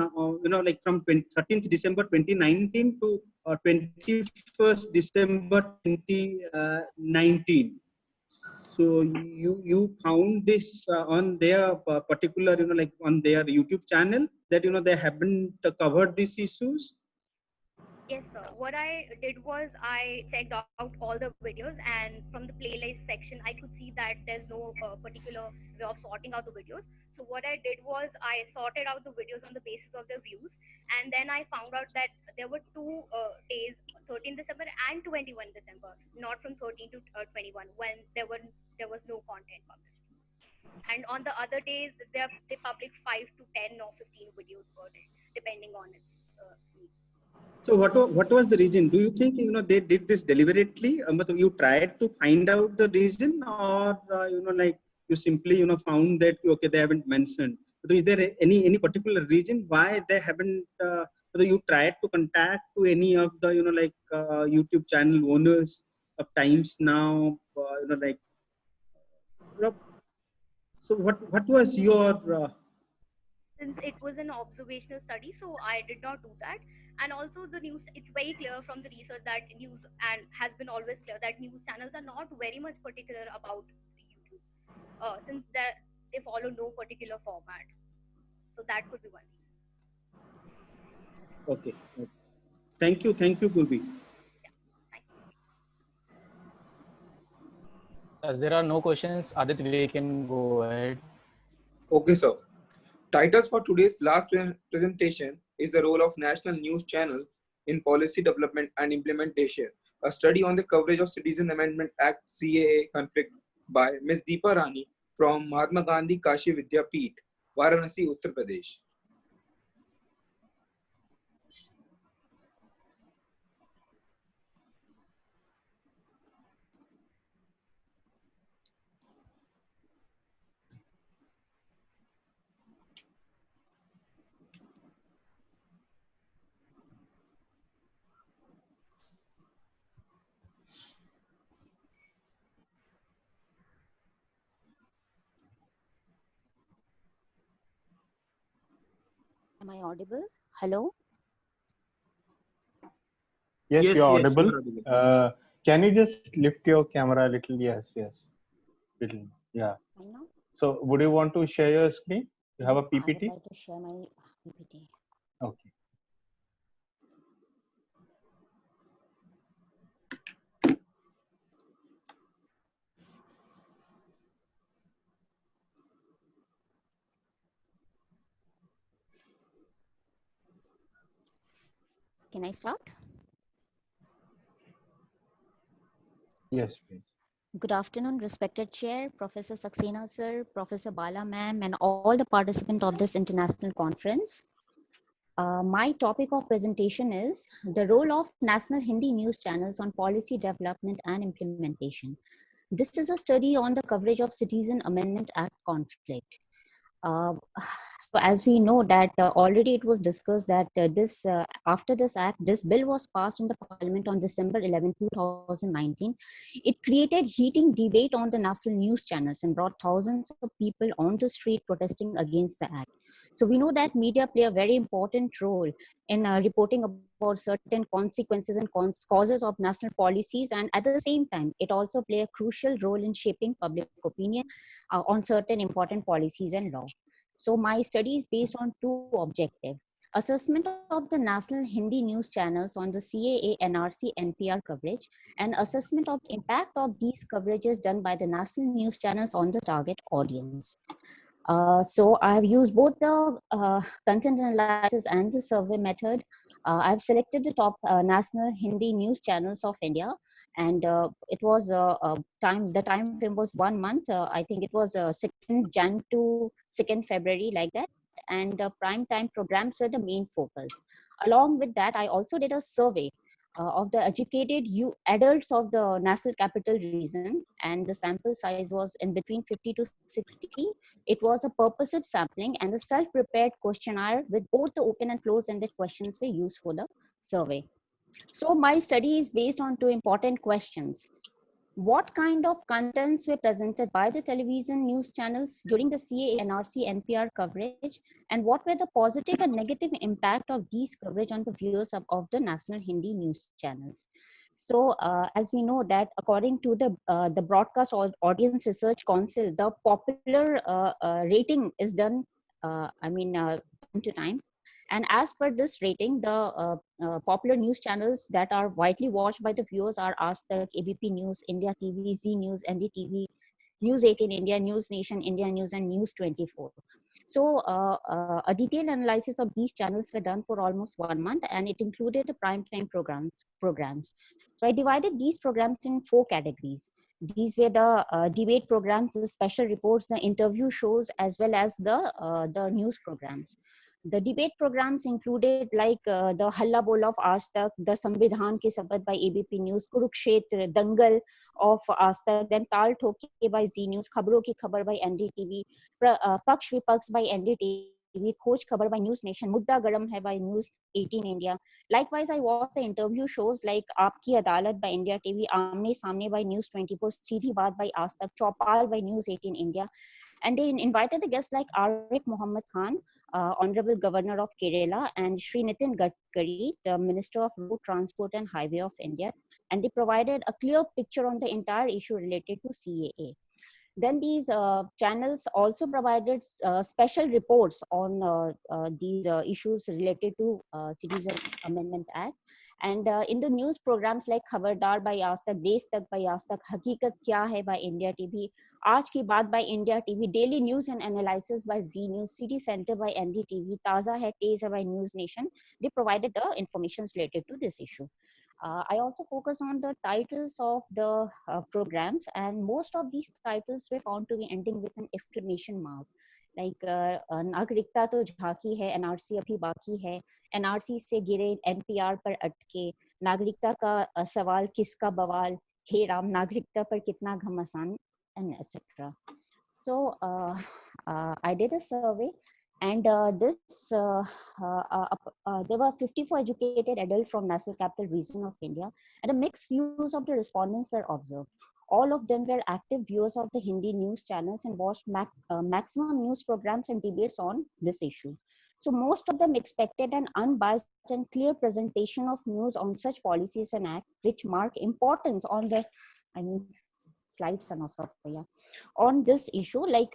like from 13th December 2019 to 21st December 2019. So you found this on their particular, like on their YouTube channel, that they haven't covered these issues. Yes, sir. What I did was I checked out all the videos, and from the playlist section, I could see that there's no particular way of sorting out the videos. So what I did was I sorted out the videos on the basis of their views, and then I found out that there were two days, 13 December and 21 December, not from 13 to 21, when there was no content published. And on the other days, they publish 5 to 10 or 15 videos per day, depending on its needs. So what was the reason? Do you think they did this deliberately? But you tried to find out the reason, or like you simply found that okay they haven't mentioned. So is there any particular reason why they haven't? Whether you tried to contact to any of the like YouTube channel owners of Times Now, like so what was your Since it was an observational study, so I did not do that. And also the news, it's very clear from the research that news, and has been always clear that news channels are not very much particular about YouTube, since they follow no particular format. So that could be one reason. okay. Thank you, Purvi. As there are no questions, Adit, we can go ahead. Okay, sir. Titles for today's last presentation is the role of National News Channel in policy development and implementation, a study on the coverage of Citizen Amendment Act CAA conflict by Ms. Deepa Rani from Mahatma Gandhi Kashi Vidyapeeth, Varanasi, Uttar Pradesh. Am I audible? Hello? Yes, Yes, you're yes, audible. you're audible. Can you just lift your camera a little? Yes, little. Yeah. I know. So, would you want to share your screen? You have a I would PPT? like to share my PPT. Okay. Can I start? Yes, please. Good afternoon, respected Chair, Professor Saxena Sir, Professor Bala Ma'am, and all the participants of this international conference. My topic of presentation is the role of national Hindi news channels on policy development and implementation. This is a study on the coverage of Citizen Amendment Act conflict. So as we know that already it was discussed that after this act, this bill was passed in the parliament on December 11, 2019. It created heating debate on the national news channels and brought thousands of people on the street protesting against the act. So we know that media play a very important role in reporting about certain consequences and causes of national policies, and at the same time, it also play a crucial role in shaping public opinion on certain important policies and law. So my study is based on two objectives: assessment of the national Hindi news channels on the CAA, NRC, NPR coverage, and assessment of the impact of these coverages done by the national news channels on the target audience. So I've used both the content analysis and the survey method. I've selected the top national Hindi news channels of India, and it was the time frame was 1 month. I think it was 2nd Jan to 2nd February, like that. And prime time programs were the main focus. Along with that, I also did a survey of the educated adults of the national capital region, and the sample size was in between 50 to 60. It was a purposive sampling and a self-prepared questionnaire with both the open and closed-ended questions were used for the survey. So my study is based on two important questions. What kind of contents were presented by the television news channels during the CAA, NRC, NPR coverage, and what were the positive and negative impact of these coverage on the viewers of the national Hindi news channels? So as we know that according to the Broadcast Audience Research Council, the popular rating is done, time to time. And as per this rating, the popular news channels that are widely watched by the viewers are Aaj Tak, ABP News, India TV, Z News, NDTV, News 18 India, News Nation, India News, and News 24. So a detailed analysis of these channels were done for almost 1 month, and it included the prime time programs. So I divided these programs in 4 categories. These were the debate programs, the special reports, the interview shows, as well as the news programs. The debate programs included like the Halla Bola of Aaj Tak, the Samvidhan Ki Sabat by ABP News, Kurukshetra, Dangal of Aaj Tak, then Tal Thoke by Z News, Khabron Ki Khabar by NDTV, Paksh Vipaksh by NDTV, Khoj Khabar by News Nation, Mudda Garam Hai by News 18 India. Likewise, I watched the interview shows like Aapki Adalat by India TV, Aamne Samne by News 24, Seedhi Baat by Aaj Tak, Chaupal by News 18 India. And they invited the guests like Arif Muhammad Khan, Honorable Governor of Kerala, and Sri Nitin Gadkari, the Minister of Road Transport and Highway of India. And they provided a clear picture on the entire issue related to CAA. Then these channels also provided special reports on these issues related to Citizen Amendment Act. And in the news programs like Khabardar by Aaj Tak, Desh Tak by Aaj Tak, Hakikat Kya Hai by India TV, Aaj Ki Baat by India TV, Daily News and Analysis by Z News, City Center by NDTV, Taza Hai Tez Hai by News Nation, they provided the information related to this issue. I also focus on the titles of the programs, and most of these titles were found to be ending with an exclamation mark. Like नागरिकता तो झांकी है, NRC अभी बाकी है, NRC से गिरे NPR पर अटके, नागरिकता का सवाल किसका बवाल, हे राम नागरिकता पर कितना घमासान, and etc. So I did a survey, and there were 54 educated adults from National Capital Region of India, and the mixed views of the respondents were observed. All of them were active viewers of the Hindi news channels and watched maximum news programs and debates on this issue. So most of them expected an unbiased and clear presentation of news on such policies and acts which mark importance on the, slides are not up here, on this issue. Like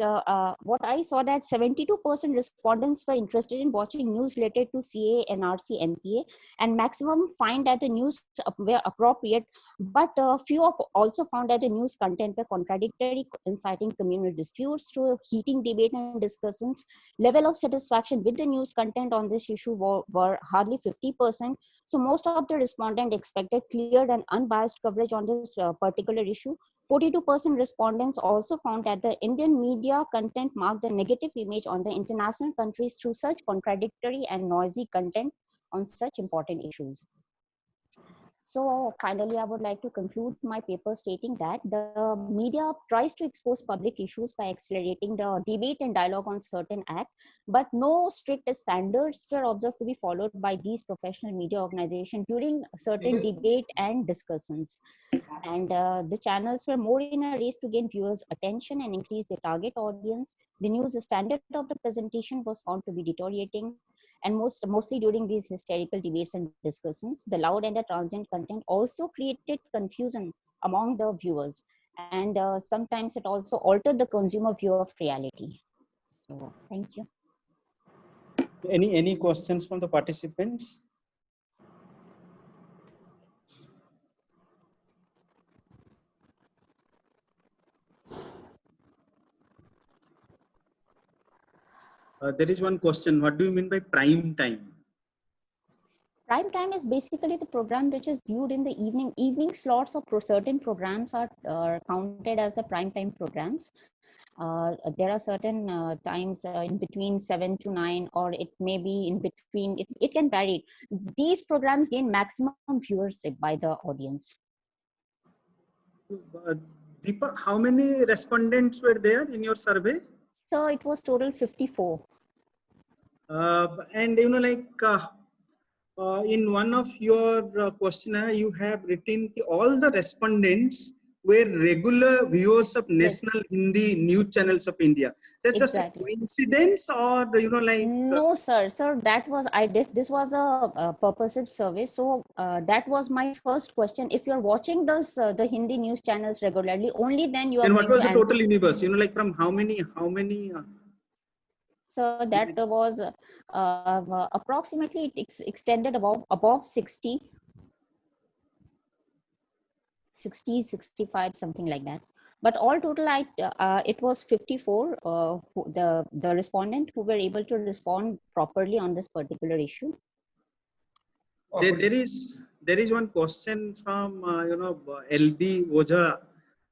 what I saw, that 72% respondents were interested in watching news related to CA, NRC, NPA, and maximum find that the news were appropriate, but few of also found that the news content were contradictory, inciting communal disputes through heating debate and discussions. Level of satisfaction with the news content on this issue were hardly 50%. So most of the respondents expected clear and unbiased coverage on this particular issue. 42% respondents also found that the Indian media content marked a negative image on the international countries through such contradictory and noisy content on such important issues. So finally, I would like to conclude my paper stating that the media tries to expose public issues by accelerating the debate and dialogue on certain acts, but no strict standards were observed to be followed by these professional media organizations during certain debate and discussions. And the channels were more in a race to gain viewers' attention and increase their target audience. The news standard of the presentation was found to be deteriorating, and mostly during these hysterical debates and discussions. The loud and the transient content also created confusion among the viewers, and sometimes it also altered the consumer view of reality. So thank you. Any questions from the participants? There is one question. What do you mean by prime time? Prime time is basically the program which is viewed in the evening. Evening slots of certain programs are counted as the prime time programs. There are certain times in between 7 to 9, or it may be in between. It can vary. These programs gain maximum viewership by the audience. Deepa, how many respondents were there in your survey? So it was total 54. And in one of your questionnaire, you have written all the respondents were regular viewers of national Hindi news channels of India. That's just a coincidence, or No, sir. Sir, that was this was a purposive survey. So that was my first question. If you're watching this the Hindi news channels regularly, only then you are. And what was the answer. total universe? From how many? So that was approximately it extended above 60, 65, something like that. But all total, it was 54. The respondent who were able to respond properly on this particular issue. There is one question from LB Oja.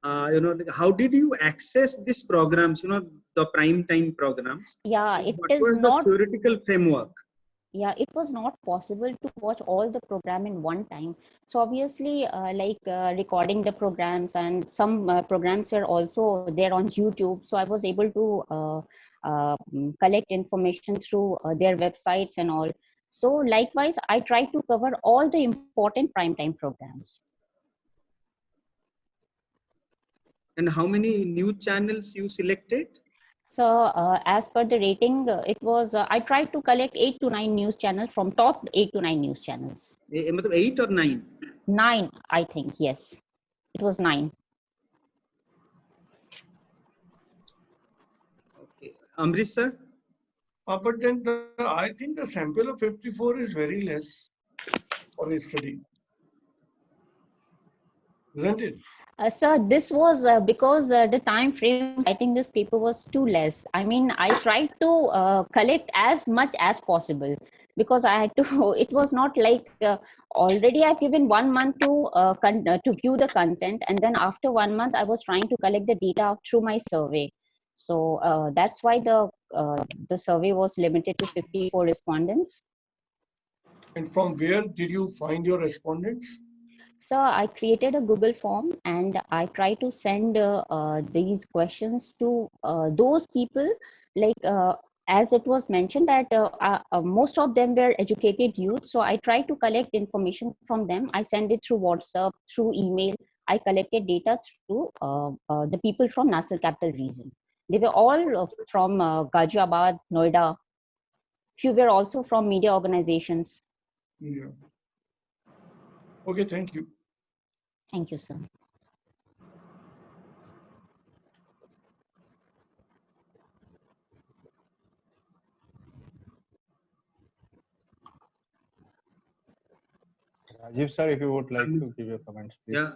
how did you access these programs, the prime time programs? Yeah, it What is was the not. theoretical framework? Yeah, it was not possible to watch all the program in one time. So obviously, recording the programs, and some programs were also there on YouTube. So I was able to collect information through their websites and all. So likewise, I tried to cover all the important primetime programs. And how many news channels you selected? So as per the rating, it was, I tried to collect 8 to 9 news channels from top 8 to 9 news channels. 8 or 9? 9, I think, yes. It was 9. Okay. Amrish sir? But then I think the sample of 54 is very less for a study. Isn't it? Sir, this was because the time frame writing this paper was too less. I mean, I tried to collect as much as possible because I had to. It was not like already I've given 1 month to view the content, and then after 1 month I was trying to collect the data through my survey. So that's why the survey was limited to 54 respondents. And from where did you find your respondents? So I created a Google form and I try to send these questions to those people, as it was mentioned that most of them were educated youth. So I try to collect information from them. I send it through WhatsApp, through email. I collected data through the people from National Capital Region. They were all from Ghaziabad, Noida. Few were also from media organizations. Yeah. Okay, thank you. Thank you, sir. Rajiv sir, if you would like to give your comments, please. Yeah.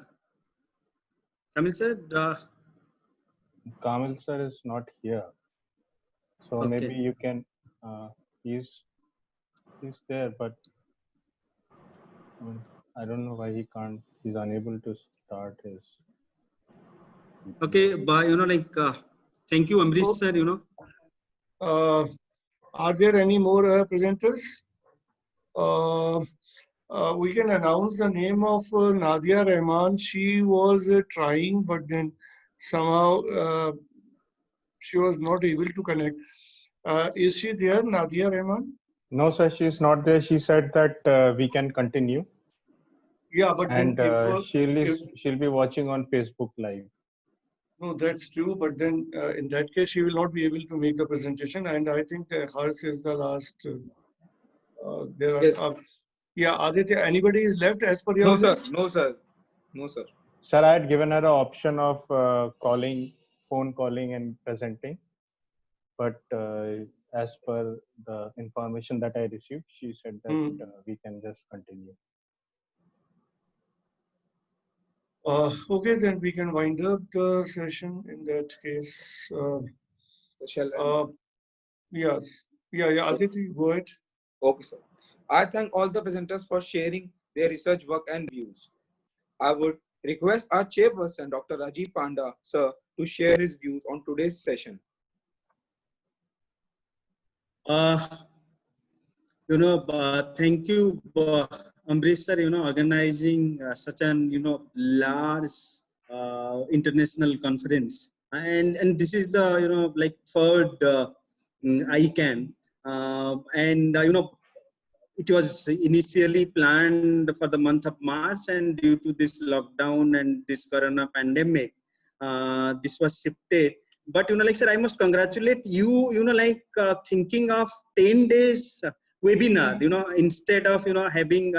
Kamil sir? Kamil sir is not here. So Okay. maybe you can, he's there, but I mean, I don't know why he's unable to start his. Okay, but thank you, Amrish sir, Are there any more presenters? We can announce the name of Nadia Rahman. She was trying, but then somehow she was not able to connect. Is she there, Nadia Rahman? No, sir, she's not there. She said that we can continue. Yeah, but and then she'll be watching on Facebook Live. No, that's true. But then in that case, she will not be able to make the presentation. And I think that hers is the last. There are. Yes. Yeah, Aditya, anybody is left as per your No, sir. list? No, sir. No, sir. Sir, I had given her an option of phone calling and presenting. But as per the information that I received, she said that we can just continue. Okay, then we can wind up the session in that case. Yes. Yeah, Aditya, go ahead. Okay, sir. I thank all the presenters for sharing their research work and views. I would request our chairperson, Dr. Rajiv Panda, sir, to share his views on today's session. Thank you, Amrish sir, organizing such an, large international conference. And this is the, third ICANN. It was initially planned for the month of March, and due to this lockdown and this corona pandemic, this was shifted. But, sir, I must congratulate you, thinking of 10 days webinar, instead of, having,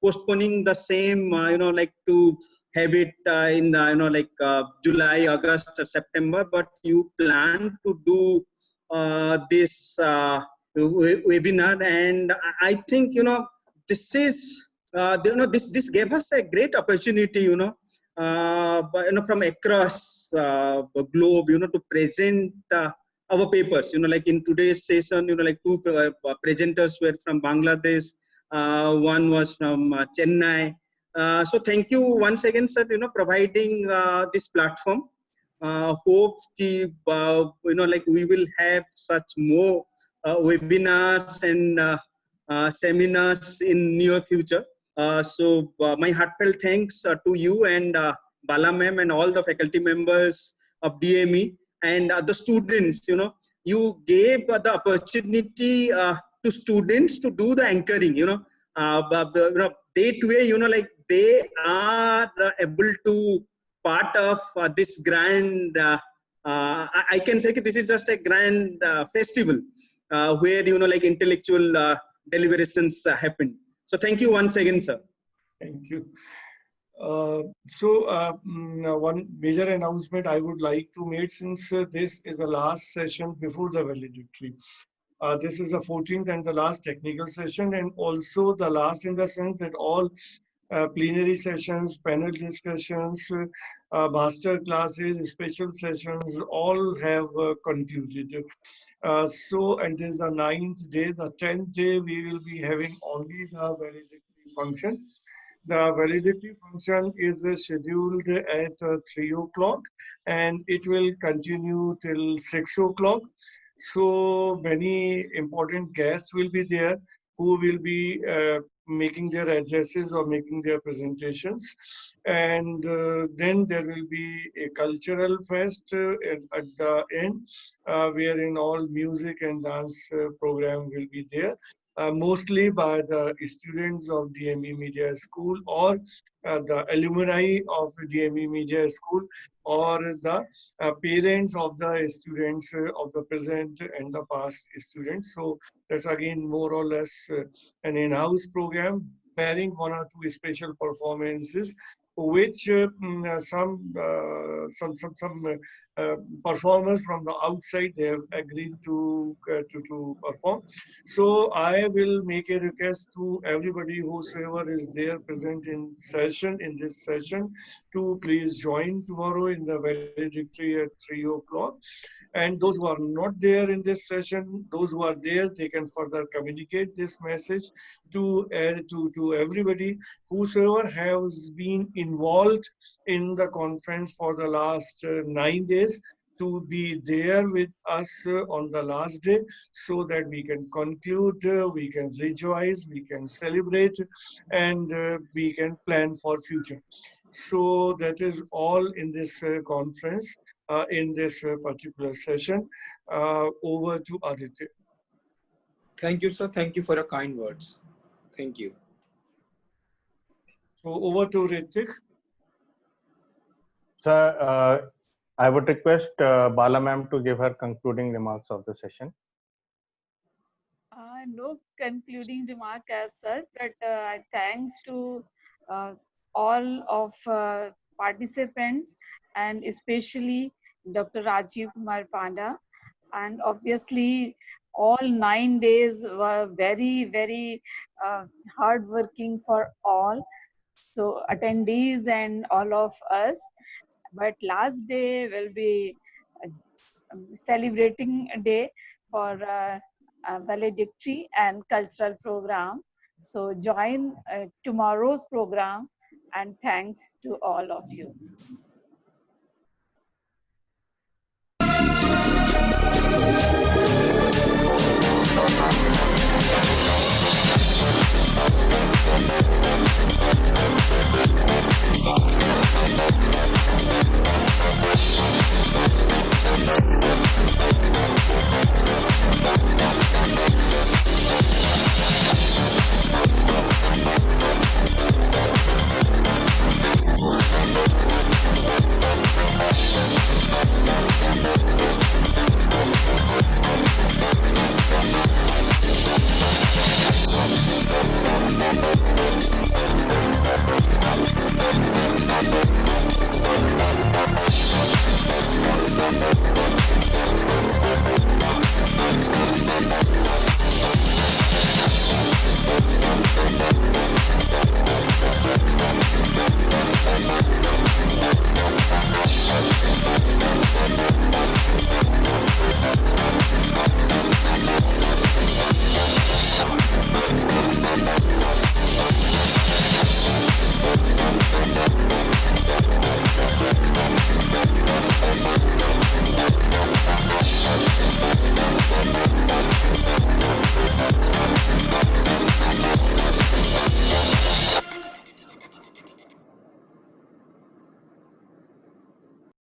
postponing the same, to have it in, July, August, or September, but you plan to do this webinar. And I think, this is, this gave us a great opportunity, from across the globe, to present our papers. In today's session, two presenters were from Bangladesh, one was from Chennai, So thank you once again, sir, providing this platform. Hope like we will have such more webinars and seminars in near future. So my heartfelt thanks to you and Bala ma'am and all the faculty members of DME and the students. You gave the opportunity to students to do the anchoring. Day to day, like they are able to part of this grand. I can say this is just a grand festival where like intellectual deliberations happen. So thank you once again, sir. Thank you. One major announcement I would like to make, since this is the last session before the valedictory. This is the 14th and the last technical session, and also the last in the sense that all plenary sessions, panel discussions, master classes, special sessions, all have concluded. And this is the 9th day. The 10th day, we will be having only the valedictory function. The validity function is scheduled at 3 o'clock and it will continue till 6 o'clock. So many important guests will be there who will be making their addresses or making their presentations. And then there will be a cultural fest at the end, wherein all music and dance program will be there. Mostly by the students of DME Media School or the alumni of DME Media School or the parents of the students of the present and the past students. So that's again more or less an in-house program, bearing one or two special performances, which some performers from the outside they have agreed to perform. So I will make a request to everybody whosoever is there present in this session to please join tomorrow in the valedictory at 3 o'clock. And those who are not there in this session, those who are there, they can further communicate this message to everybody whosoever has been involved in the conference for the last 9 days, to be there with us on the last day, so that we can conclude, we can rejoice, we can celebrate, and we can plan for future. So that is all in this conference, in this particular session. Over to Aditya. Thank you, sir. Thank you for your kind words. Thank you. So over to Ritik. Sir, I would request Bala ma'am to give her concluding remarks of the session. No concluding remark as such, but thanks to all of participants and especially Dr. Rajiv Kumar Panda. And obviously all 9 days were very, very hard working for all. So attendees and all of us. But last day will be a celebrating day for valedictory and cultural program. So join tomorrow's program, and thanks to all of you.